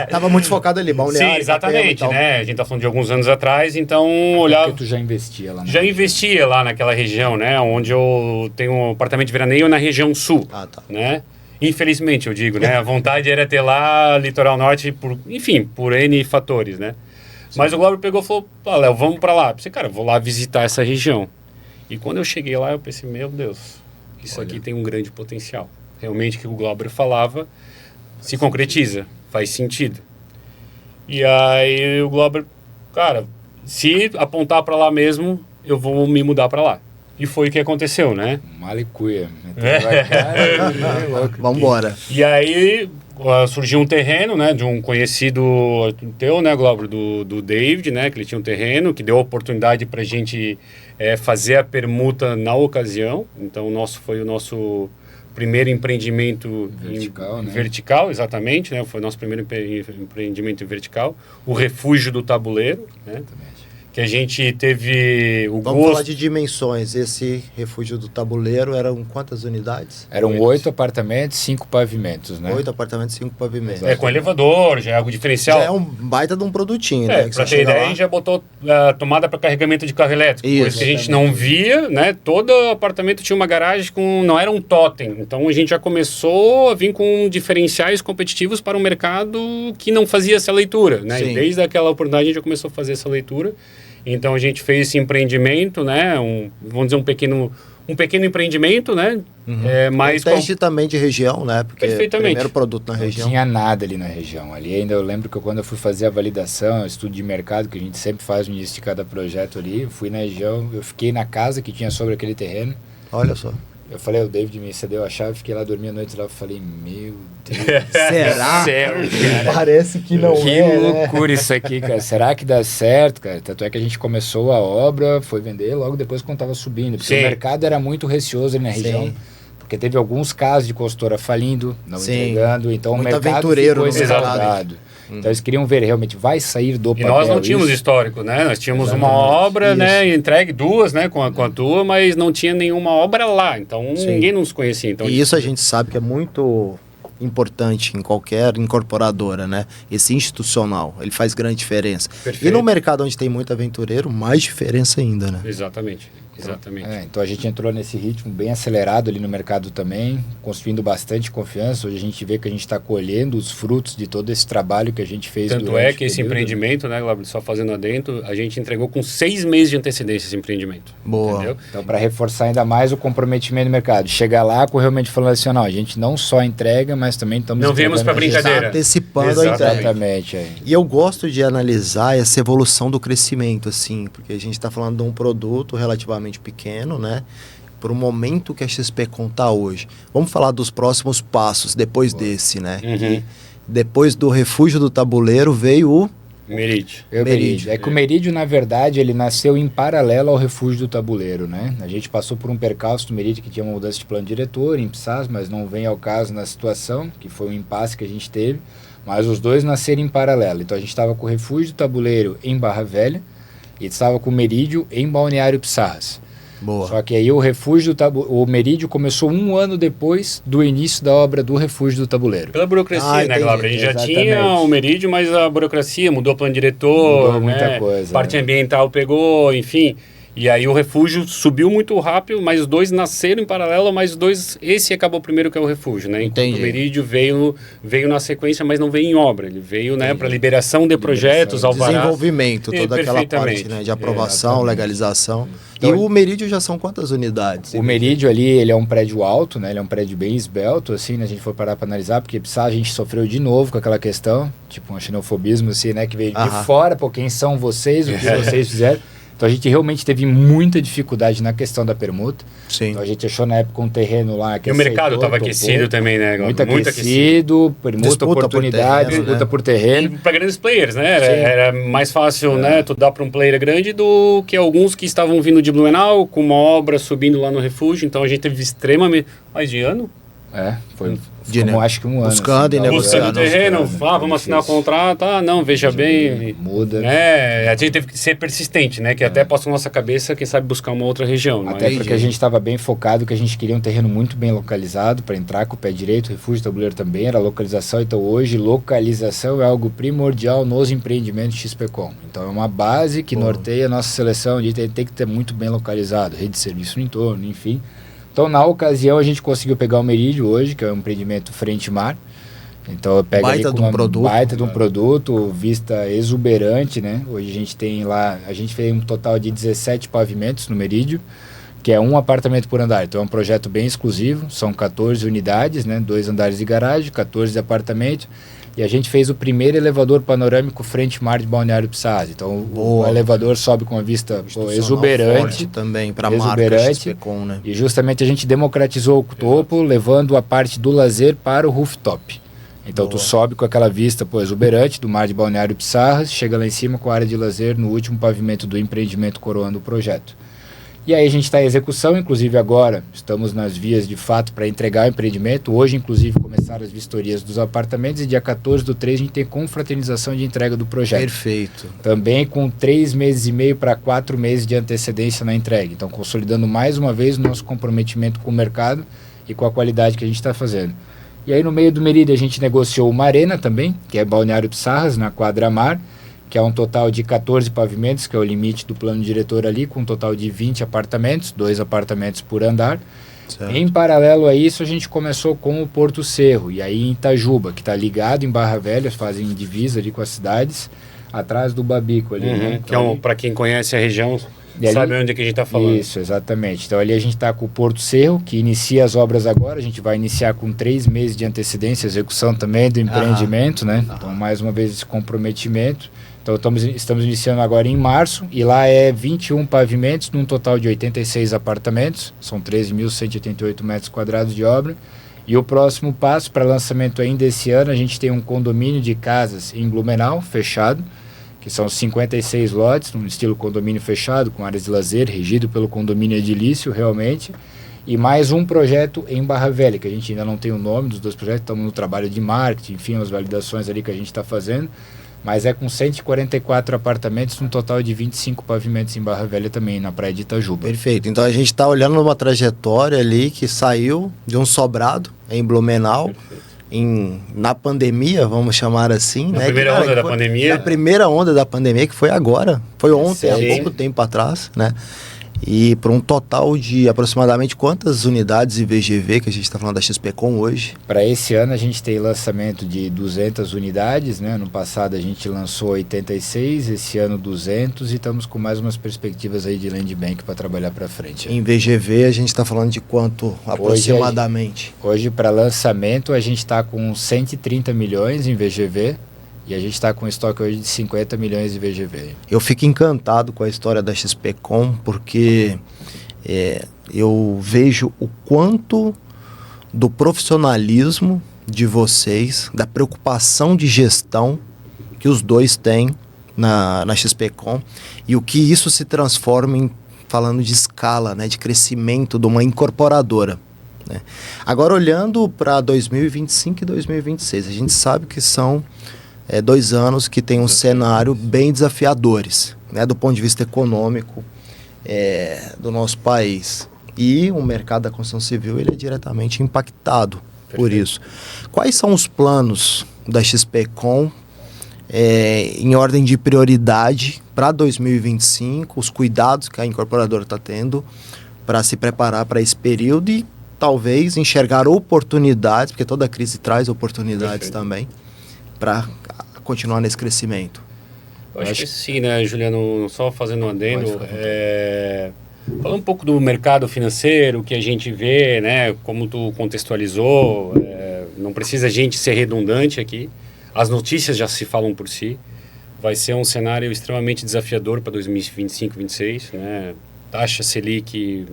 Tava muito focado ali, Balneário. Sim, exatamente, né? A gente tá falando de alguns anos atrás, então olhava... Porque tu já investia lá, né? Já investia lá naquela região, né? Onde eu tenho um apartamento de veraneio na região sul, né? Infelizmente, eu digo, né? A vontade era ter lá litoral norte, por N fatores, né? Sim. Mas o Glauber pegou e falou, Léo, vamos pra lá. Eu pensei, cara, vou lá visitar essa região. E quando eu cheguei lá, eu pensei, meu Deus, isso aqui tem um grande potencial. Realmente, o que o Glauber falava se concretiza, faz sentido. E aí o Glauber, cara, se apontar pra lá mesmo, eu vou me mudar pra lá. E foi o que aconteceu, né? Malicuia. Vamos embora. E aí surgiu um terreno, né? De um conhecido teu, né, Glauber? Do David, né? Que ele tinha um terreno, que deu a oportunidade pra gente fazer a permuta na ocasião. Então, foi o nosso primeiro empreendimento vertical, exatamente, né? Foi o nosso primeiro empreendimento em vertical. O Refúgio do Tabuleiro, né? Exatamente. Que a gente teve o Vamos falar de dimensões. Esse Refúgio do Tabuleiro eram quantas unidades? Eram 8 apartamentos, 5 pavimentos, né? 8 apartamentos, 5 pavimentos. Com elevador, já é algo diferencial. Já é um baita de um produtinho, né? Pra ter ideia, a gente já botou a tomada para carregamento de carro elétrico. Isso. Coisa que a gente não via, né? Todo apartamento tinha uma garagem não era um totem. Então a gente já começou a vir com diferenciais competitivos para um mercado que não fazia essa leitura, né? E desde aquela oportunidade a gente já começou a fazer essa leitura. Então a gente fez esse empreendimento, né? Vamos dizer um pequeno empreendimento, né? Mas teste também de região, né? Porque perfeitamente. Primeiro produto na região. Não tinha nada ali na região. Ali ainda eu lembro que quando eu fui fazer a validação, estudo de mercado, que a gente sempre faz no início de cada projeto ali, fui na região, eu fiquei na casa que tinha sobre aquele terreno. Olha só. Eu falei, o David me cedeu a chave, fiquei lá, dormi a noite lá, eu falei, meu Deus. Será? Cara, parece que não que loucura isso aqui, cara. Será que dá certo, cara? Tanto é que a gente começou a obra, foi vender logo depois quando tava subindo. Porque o mercado era muito receoso ali na região. Porque teve alguns casos de consultora falindo, não entregando. Então o mercado ficou exaltado. Então eles queriam ver, realmente, vai sair do papel. E nós não tínhamos histórico, né? Nós tínhamos uma obra, né? Entregue duas, né? Com a tua, mas não tinha nenhuma obra lá. Então ninguém nos conhecia. Então, e isso a gente sabe que é muito importante em qualquer incorporadora, né? Esse institucional, ele faz grande diferença. Perfeito. E no mercado onde tem muito aventureiro, mais diferença ainda, né? Exatamente. Então a gente entrou nesse ritmo bem acelerado ali no mercado também, construindo bastante confiança. Hoje a gente vê que a gente está colhendo os frutos de todo esse trabalho que a gente fez. Tanto é que esse empreendimento, né, Glauber, só fazendo adentro, a gente entregou com 6 meses de antecedência esse empreendimento. Boa. Entendeu? Então, para reforçar ainda mais o comprometimento do mercado, chegar lá com realmente falando assim, não, a gente não só entrega, mas também estamos... Não viemos para brincadeira. Antecipando a entrega. Exatamente. E eu gosto de analisar essa evolução do crescimento, assim, porque a gente está falando de um produto relativamente relativamente pequeno, né? Para o momento que a XPCON está hoje. Vamos falar dos próximos passos depois desse, né? Uhum. Depois do Refúgio do Tabuleiro veio o Merídio. Merídio. É que o Merídio, na verdade, ele nasceu em paralelo ao Refúgio do Tabuleiro, né? A gente passou por um percalço do Merídio que tinha uma mudança de plano diretor em PSAS, mas não vem ao caso na situação, que foi um impasse que a gente teve, mas os dois nasceram em paralelo. Então a gente estava com o Refúgio do Tabuleiro em Barra Velha e estava com o Merídio em Balneário Pissarras. Boa. Só que aí o Merídio começou um ano depois do início da obra do Refúgio do Tabuleiro. Pela burocracia, né, Glauber? A gente já Exatamente. tinha o Merídio, mas a burocracia mudou o plano diretor, Mudou muita coisa, parte né? ambiental pegou, enfim. E aí o Refúgio subiu muito rápido, mas os dois nasceram em paralelo, mas os dois, esse acabou primeiro que é o Refúgio, né? Enquanto Entendi. o Merídio veio na sequência, mas não veio em obra. Ele veio, né, para liberação de projetos, alvarás. Desenvolvimento, toda aquela parte, Perfeitamente. né, de aprovação, Exatamente. legalização. Então, e o Merídio já são quantas unidades? O Merídio ali, ele é um prédio alto, né? Ele é um prédio bem esbelto, assim, né? A gente for parar para analisar, porque a gente sofreu de novo com aquela questão, tipo um xenofobismo, assim, né? Que veio de fora, pô, quem são vocês, o que vocês fizeram. Então a gente realmente teve muita dificuldade na questão da permuta. Sim. Então a gente achou na época um terreno lá que E o mercado aceitou, estava topou. aquecido também, né, Glauber? Muito aquecido, muita Disputa por oportunidade, terreno, disputa né? por terreno. Para grandes players, né? Sim. Era mais fácil, né? Tu dar para um player grande do que alguns que estavam vindo de Blumenau, com uma obra subindo lá no Refúgio. Então a gente teve extremamente... Mais de ano? Foi De, como né, acho que um ano. buscando e assim, negociando. Buscando terreno, vamos assinar o contrato. Ah, não, veja bem. Muda. Né? A gente teve que ser persistente, né? Que até passou na nossa cabeça, quem sabe, buscar uma outra região. Até mas... porque a gente estava bem focado, que a gente queria um terreno muito bem localizado para entrar com o pé direito. O Refúgio do Tabuleiro também era localização. Então hoje, localização é algo primordial nos empreendimentos XPCOM. Então é uma base que norteia a nossa seleção. A gente tem que ter muito bem localizado, rede de serviço no entorno, enfim. Então, na ocasião, a gente conseguiu pegar o Merídio hoje, que é um empreendimento frente-mar. Então, eu pego Baita ali de com um produto. baita de um produto, vista exuberante, né? Hoje a gente tem lá, a gente fez um total de 17 pavimentos no Merídio, que é um apartamento por andar. Então, é um projeto bem exclusivo, são 14 unidades, né? 2 andares de garagem, 14 apartamentos. E a gente fez o primeiro elevador panorâmico frente-mar de Balneário Pissarras. Então, o elevador sobe com uma vista exuberante. Forte também para a marca exuberante. XPCOM, né? E justamente a gente democratizou o topo, levando a parte do lazer para o rooftop. Então tu sobe com aquela vista exuberante do mar de Balneário Pissarras, chega lá em cima com a área de lazer no último pavimento do empreendimento coroando o projeto. E aí a gente está em execução, inclusive agora estamos nas vias de fato para entregar o empreendimento. Hoje, inclusive, começaram as vistorias dos apartamentos e dia 14/3 a gente tem confraternização de entrega do projeto. Perfeito. Também com 3 meses e meio para 4 meses de antecedência na entrega. Então, consolidando mais uma vez o nosso comprometimento com o mercado e com a qualidade que a gente está fazendo. E aí, no meio do Merídio, a gente negociou uma arena também, que é Balneário Pissarras, na Quadra Mar, que é um total de 14 pavimentos, que é o limite do plano diretor ali, com um total de 20 apartamentos, 2 apartamentos por andar. Certo. Em paralelo a isso, a gente começou com o Porto Cerro, e aí em Itajuba, que está ligado em Barra Velha, fazem divisa ali com as cidades, atrás do Babico ali. Né? Que é para quem conhece a região, E ali- sabe onde é que a gente está falando. Isso, exatamente. Então ali a gente está com o Porto Cerro, que inicia as obras agora. A gente vai iniciar com 3 meses de antecedência, execução também do empreendimento, né? Então, mais uma vez, esse comprometimento. Então, estamos iniciando agora em março, e lá é 21 pavimentos, num total de 86 apartamentos. São 13.188 metros quadrados de obra. E o próximo passo para lançamento ainda esse ano, a gente tem um condomínio de casas em Blumenau, fechado, que são 56 lotes, num estilo condomínio fechado, com áreas de lazer, regido pelo condomínio edilício, realmente. E mais um projeto em Barra Velha, que a gente ainda não tem o nome dos 2 projetos, estamos no trabalho de marketing, enfim, as validações ali que a gente está fazendo. Mas é com 144 apartamentos, num total de 25 pavimentos em Barra Velha também, na praia de Itajuba. Perfeito. Então a gente está olhando uma trajetória ali que saiu de um sobrado em Blumenau. Na pandemia, vamos chamar assim, Na né? primeira Que, onda da foi- pandemia. Na primeira onda da pandemia, que foi agora. Foi ontem, há Sim. pouco tempo atrás, né? E por um total de aproximadamente quantas unidades em VGV que a gente está falando da XPCOM hoje? Para esse ano a gente tem lançamento de 200 unidades, né? Ano passado a gente lançou 86, esse ano 200, e estamos com mais umas perspectivas aí de land bank para trabalhar para frente. Em VGV a gente está falando de quanto aproximadamente? Hoje para lançamento a gente está com 130 milhões em VGV, E a gente está com um estoque hoje de 50 milhões de VGV. Eu fico encantado com a história da XPcom, porque eu vejo o quanto do profissionalismo de vocês, da preocupação de gestão que os dois têm na XPcom, e o que isso se transforma em, falando de escala, né, de crescimento de uma incorporadora. Né? Agora, olhando para 2025 e 2026, a gente sabe que são 2 anos que tem um cenário bem desafiadores, né, do ponto de vista econômico do nosso país. E o mercado da construção civil ele é diretamente impactado por isso. Quais são os planos da XPcom em ordem de prioridade para 2025, os cuidados que a incorporadora está tendo para se preparar para esse período e talvez enxergar oportunidades, porque toda crise traz oportunidades também, para continuar nesse crescimento? Eu acho que sim, né, Juliano? Só fazendo um adendo, falando um pouco do mercado financeiro, que a gente vê, né, como tu contextualizou, não precisa a gente ser redundante aqui, as notícias já se falam por si, vai ser um cenário extremamente desafiador para 2025, 2026, né, taxa Selic,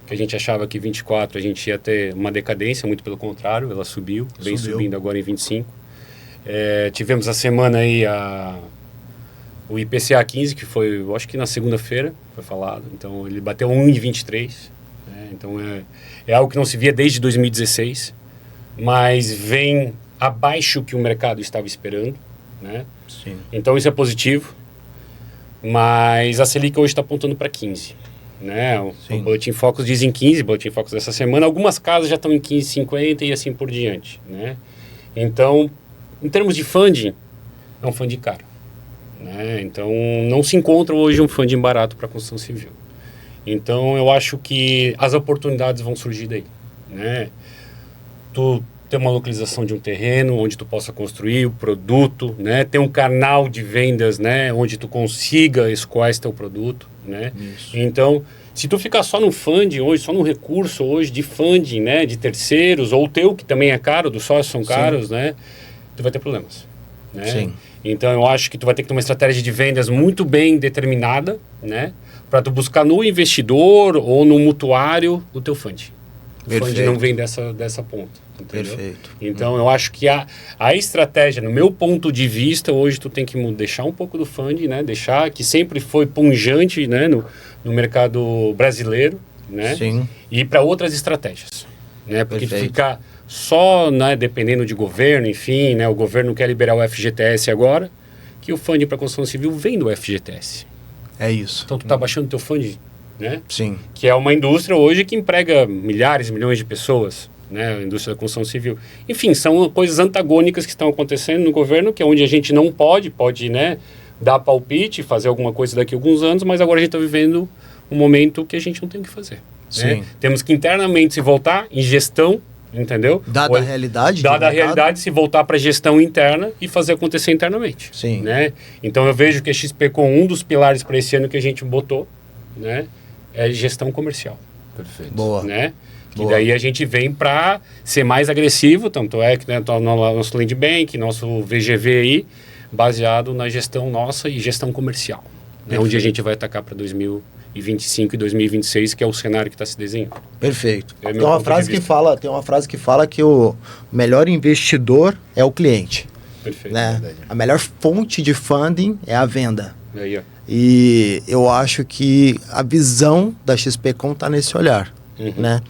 que a gente achava que 24 a gente ia ter uma decadência, muito pelo contrário, ela subiu, vem subindo agora em 25. Tivemos a semana aí o IPCA 15, que foi, eu acho que na segunda-feira foi falado, então ele bateu 1,23, né? Então é algo que não se via desde 2016, mas vem abaixo que o mercado estava esperando, né? Sim. Então isso é positivo, mas a Selic hoje está apontando para 15, né? O Boletim Focus diz em 15, Boletim Focus dessa semana, algumas casas já estão em 15,50 e assim por diante, né? Então, em termos de funding, é um funding caro, né? Então, não se encontra hoje um funding barato para a construção civil. Então, eu acho que as oportunidades vão surgir daí, né? Tu ter uma localização de um terreno onde tu possa construir o produto, né? Ter um canal de vendas, né? Onde tu consiga escoar esse teu produto, né? Isso. Então, se tu ficar só no funding hoje, só no recurso hoje de funding, né? De terceiros, ou o teu, que também é caro, dos sócios são caros, né? Tu vai ter problemas, né? Sim. Então, eu acho que tu vai ter que ter uma estratégia de vendas muito bem determinada, né? Para tu buscar no investidor ou no mutuário o teu funding. O funding não vem dessa ponta. Entendeu? Perfeito. Então, eu acho que a estratégia, no meu ponto de vista, hoje tu tem que deixar um pouco do funding, né? Deixar, que sempre foi pungente, né? No mercado brasileiro, né? Sim. E ir para outras estratégias, né? Porque ficar só, né, dependendo de governo, enfim, né? O governo quer liberar o FGTS agora, que o funding para construção civil vem do FGTS. É isso. Então, tu tá baixando teu funding, né? Sim. Que é uma indústria hoje que emprega milhares, milhões de pessoas, né, a indústria da construção civil. Enfim, são coisas antagônicas que estão acontecendo no governo, que é onde a gente não pode, né, dar palpite, fazer alguma coisa daqui a alguns anos, mas agora a gente está vivendo um momento que a gente não tem o que fazer. Né? Temos que internamente se voltar em gestão, entendeu? Dada a realidade. Dada a realidade, se voltar para a gestão interna e fazer acontecer internamente. Sim. Né? Então eu vejo que a XPcom, um dos pilares para esse ano que a gente botou, né, é gestão comercial. Perfeito. Boa. Né? E daí a gente vem para ser mais agressivo, tanto é que, né, nosso Land Bank, nosso VGV aí, baseado na gestão nossa e gestão comercial. É onde a gente vai atacar para 2025 e 2026, que é o cenário que está se desenhando. Perfeito. Tem uma frase que fala que o melhor investidor é o cliente. Perfeito. Né? A melhor fonte de funding é a venda. Aí, ó. E eu acho que a visão da XPcom está nesse olhar. Né?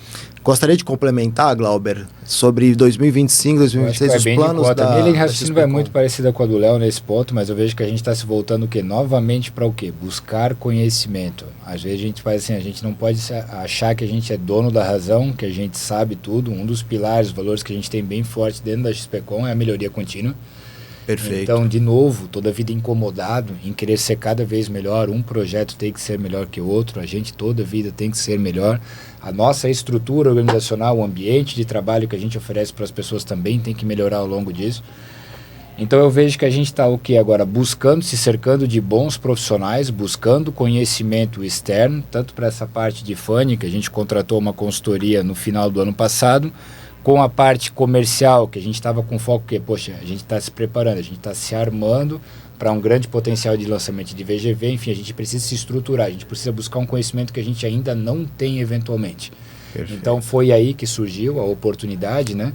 Gostaria de complementar, Glauber, sobre 2025, 2026, os planos da Minha linha de raciocínio vai muito parecida com a do Léo nesse ponto, mas eu vejo que a gente está se voltando o quê? Novamente para o quê? Buscar conhecimento. Às vezes a gente faz assim, a gente não pode achar que a gente é dono da razão, que a gente sabe tudo. Um dos pilares, valores que a gente tem bem forte dentro da XPcom é a melhoria contínua. Perfeito. Então, de novo, toda a vida incomodado em querer ser cada vez melhor, um projeto tem que ser melhor que o outro, a gente toda a vida tem que ser melhor, a nossa estrutura organizacional, o ambiente de trabalho que a gente oferece para as pessoas também tem que melhorar ao longo disso. Então eu vejo que a gente está o que agora? Buscando, se cercando de bons profissionais, buscando conhecimento externo, tanto para essa parte de funding, que a gente contratou uma consultoria no final do ano passado, com a parte comercial, que a gente estava com foco, que, poxa, a gente está se preparando, a gente está se armando para um grande potencial de lançamento de VGV, enfim, a gente precisa se estruturar, a gente precisa buscar um conhecimento que a gente ainda não tem eventualmente. Perfeito. Então foi aí que surgiu a oportunidade, né?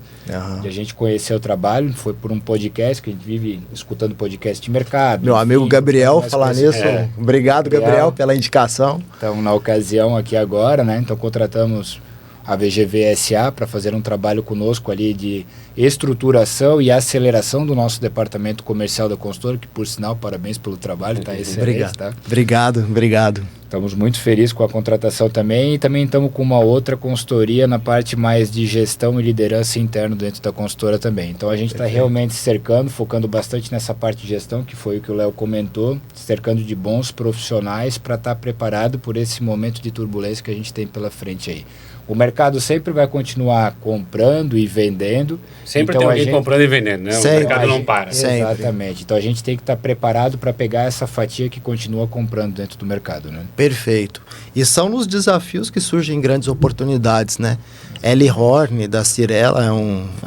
De a gente conhecer o trabalho. Foi por um podcast, que a gente vive escutando podcast de mercado. Meu amigo Gabriel, falar nisso. Obrigado, Gabriel, pela indicação. Então, na ocasião aqui agora, né? Então contratamos a VGV SA para fazer um trabalho conosco ali de estruturação e aceleração do nosso departamento comercial da consultora, que por sinal, parabéns pelo trabalho, tá excelente. Obrigado. Estamos muito felizes com a contratação também, e também estamos com uma outra consultoria na parte mais de gestão e liderança interna dentro da consultora também. Então a gente está realmente cercando, focando bastante nessa parte de gestão, que foi o que o Léo comentou, cercando de bons profissionais para estar preparado por esse momento de turbulência que a gente tem pela frente aí. O mercado sempre vai continuar comprando e vendendo. Sempre tem alguém comprando e vendendo, né? Sempre. O mercado não para. Exatamente. Então a gente tem que estar preparado para pegar essa fatia que continua comprando dentro do mercado, né? Perfeito. E são nos desafios que surgem grandes oportunidades, né? Eli Horn, da Cirela, é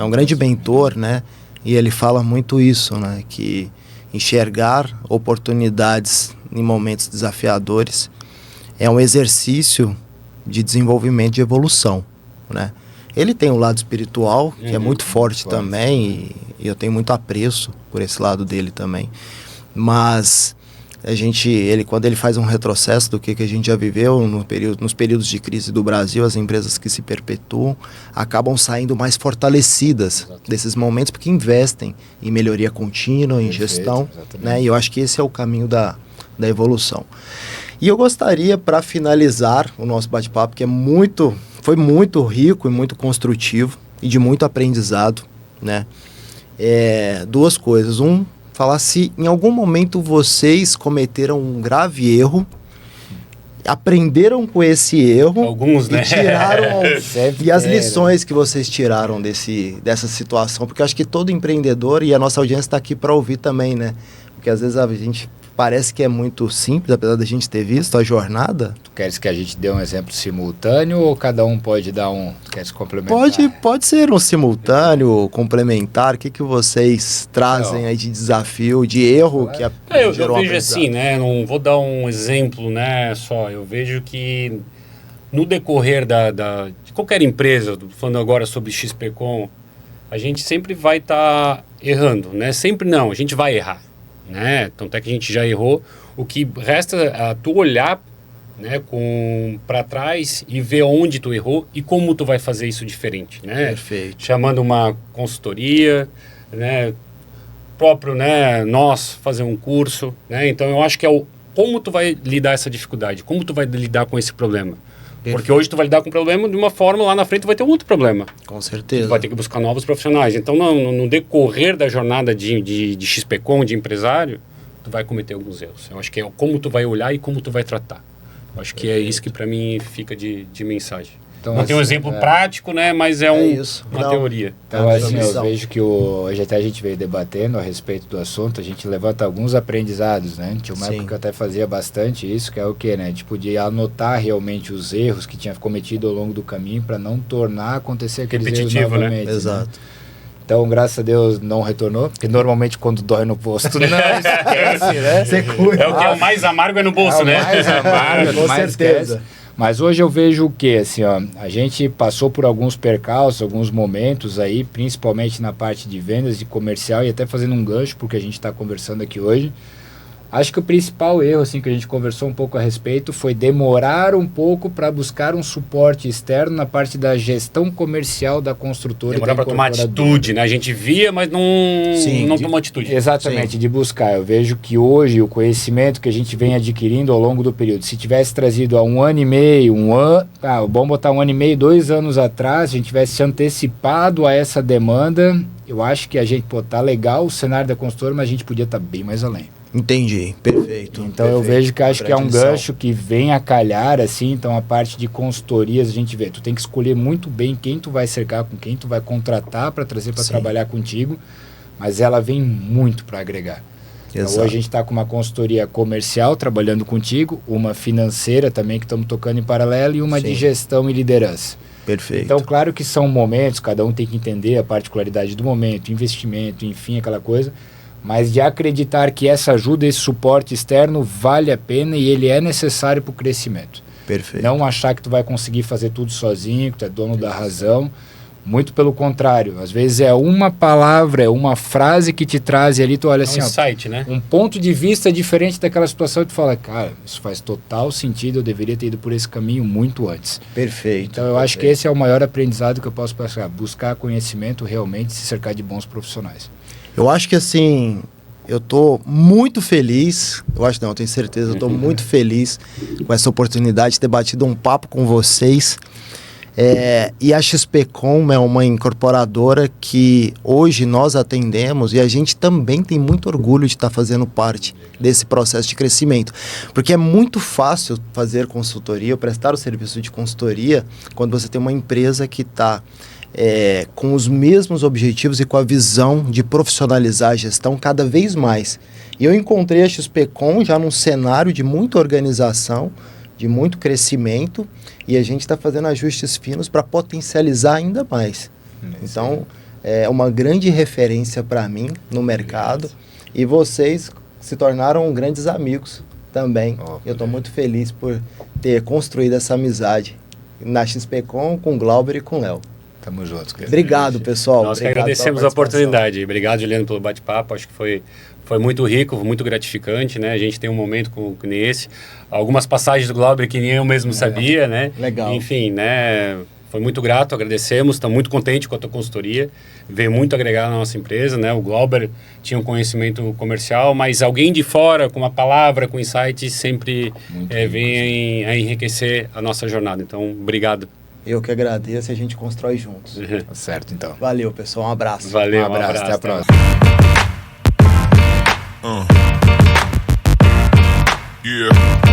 um grande mentor, né? E ele fala muito isso, né? Que enxergar oportunidades em momentos desafiadores é um exercício de desenvolvimento, de evolução, né? Ele tem um lado espiritual, que é muito forte também, e eu tenho muito apreço por esse lado dele também. Mas quando ele faz um retrocesso do que a gente já viveu nos períodos de crise do Brasil, as empresas que se perpetuam acabam saindo mais fortalecidas desses momentos, porque investem em melhoria contínua, em gestão, né? E eu acho que esse é o caminho da evolução. E eu gostaria, para finalizar o nosso bate-papo, que foi muito rico e muito construtivo e de muito aprendizado, né? Duas coisas. Falar se em algum momento vocês cometeram um grave erro, aprenderam com esse erro. Alguns, né? E as lições que vocês tiraram dessa situação. Porque eu acho que todo empreendedor, e a nossa audiência está aqui para ouvir também, né? Porque às vezes a gente parece que é muito simples, apesar da gente ter visto a jornada. Tu queres que a gente dê um exemplo simultâneo ou cada um pode dar um? Tu queres complementar? Pode ser um simultâneo, complementar. O que vocês trazem aí de desafio, de erro que eu vejo assim, né? Não vou dar um exemplo, né? Só, eu vejo que no decorrer de qualquer empresa, falando agora sobre XPcom, a gente sempre vai estar errando, né? Sempre não, a gente vai errar. Né? Tanto é que a gente já errou. O que resta é tu olhar, né, para trás e ver onde tu errou e como tu vai fazer isso diferente, né? Perfeito. Chamando uma consultoria, né, próprio, né, nós fazer um curso, né? Então eu acho que como tu vai lidar essa dificuldade, como tu vai lidar com esse problema. Porque hoje tu vai lidar com o problema de uma forma, lá na frente tu vai ter um outro problema. Com certeza. Tu vai ter que buscar novos profissionais. Então, no decorrer da jornada de XPcom, de empresário, tu vai cometer alguns erros. Eu acho que é como tu vai olhar e como tu vai tratar. Eu acho que é isso que para mim fica de mensagem. Então, não tem um exemplo prático, né? Mas uma teoria. Então, assim, eu vejo que hoje até a gente veio debatendo a respeito do assunto, a gente levanta alguns aprendizados, né? Tinha uma época que eu até fazia bastante isso, que é o quê, né? Tipo, de anotar realmente os erros que tinha cometido ao longo do caminho para não tornar acontecer aqueles erros novamente. Né? Exato. Então, graças a Deus, não retornou, porque normalmente quando dói no posto, não esquece, né? É o que é o mais amargo no bolso, né? O mais amargo, com certeza. Esquece. Mas hoje eu vejo o que, assim, ó, a gente passou por alguns percalços, alguns momentos aí, principalmente na parte de vendas, de comercial, e até fazendo um gancho, porque a gente está conversando aqui hoje. Acho que o principal erro, assim, que a gente conversou um pouco a respeito, foi demorar um pouco para buscar um suporte externo na parte da gestão comercial da construtora. Demorar para tomar atitude, né? A gente via, mas não tomou atitude. Exatamente, de buscar. Eu vejo que hoje o conhecimento que a gente vem adquirindo ao longo do período, se tivesse trazido há 1 ano e meio, vamos botar 1 ano e meio, 2 anos atrás, a gente tivesse se antecipado a essa demanda, eu acho que a gente, tá legal o cenário da construtora, mas a gente podia estar bem mais além. Entendi, perfeito. Então eu vejo que acho que é um gancho que vem a calhar, assim, então a parte de consultorias a gente vê, tu tem que escolher muito bem quem tu vai cercar, com quem tu vai contratar para trazer para trabalhar contigo, mas ela vem muito para agregar. Então, hoje a gente está com uma consultoria comercial trabalhando contigo, uma financeira também que estamos tocando em paralelo e uma de gestão e liderança. Perfeito. Então, claro que são momentos, cada um tem que entender a particularidade do momento, investimento, enfim, aquela coisa, mas de acreditar que essa ajuda, esse suporte externo vale a pena e ele é necessário para o crescimento. Perfeito. Não achar que tu vai conseguir fazer tudo sozinho, que tu é dono da razão. Muito pelo contrário. Às vezes é uma palavra, é uma frase que te traz e ali tu olha assim, insight, né? Um ponto de vista diferente daquela situação e tu fala, cara, isso faz total sentido, eu deveria ter ido por esse caminho muito antes. Perfeito. Então eu acho que esse é o maior aprendizado que eu posso passar, buscar conhecimento realmente, se cercar de bons profissionais. Eu acho que assim, eu tô muito feliz, eu tenho certeza, eu tô muito feliz com essa oportunidade de ter batido um papo com vocês. E a XPcom é uma incorporadora que hoje nós atendemos e a gente também tem muito orgulho de estar fazendo parte desse processo de crescimento. Porque é muito fácil fazer consultoria, ou prestar o serviço de consultoria, quando você tem uma empresa que está com os mesmos objetivos e com a visão de profissionalizar a gestão cada vez mais. E eu encontrei a XPcom já num cenário de muita organização, de muito crescimento, e a gente está fazendo ajustes finos para potencializar ainda mais. Então, é uma grande referência para mim no mercado, e vocês se tornaram grandes amigos também. Eu estou muito feliz por ter construído essa amizade na XPcom, com o Glauber e com o Léo. Tamo juntos. Obrigado, pessoal. Nós que agradecemos a oportunidade. Obrigado, Juliano, pelo bate-papo. Acho que foi muito rico, muito gratificante, né? A gente tem um momento como esse. Algumas passagens do Glauber que nem eu mesmo sabia, né? Legal. Enfim, né? Foi muito grato, agradecemos, estamos muito contentes com a tua consultoria. Veio muito agregar na nossa empresa, né? O Glauber tinha um conhecimento comercial, mas alguém de fora, com uma palavra, com insight, sempre vem a enriquecer a nossa jornada. Então, obrigado. Eu que agradeço e a gente constrói juntos. Tá certo, então. Valeu, pessoal. Um abraço. Valeu, Um abraço. Até a próxima. Yeah.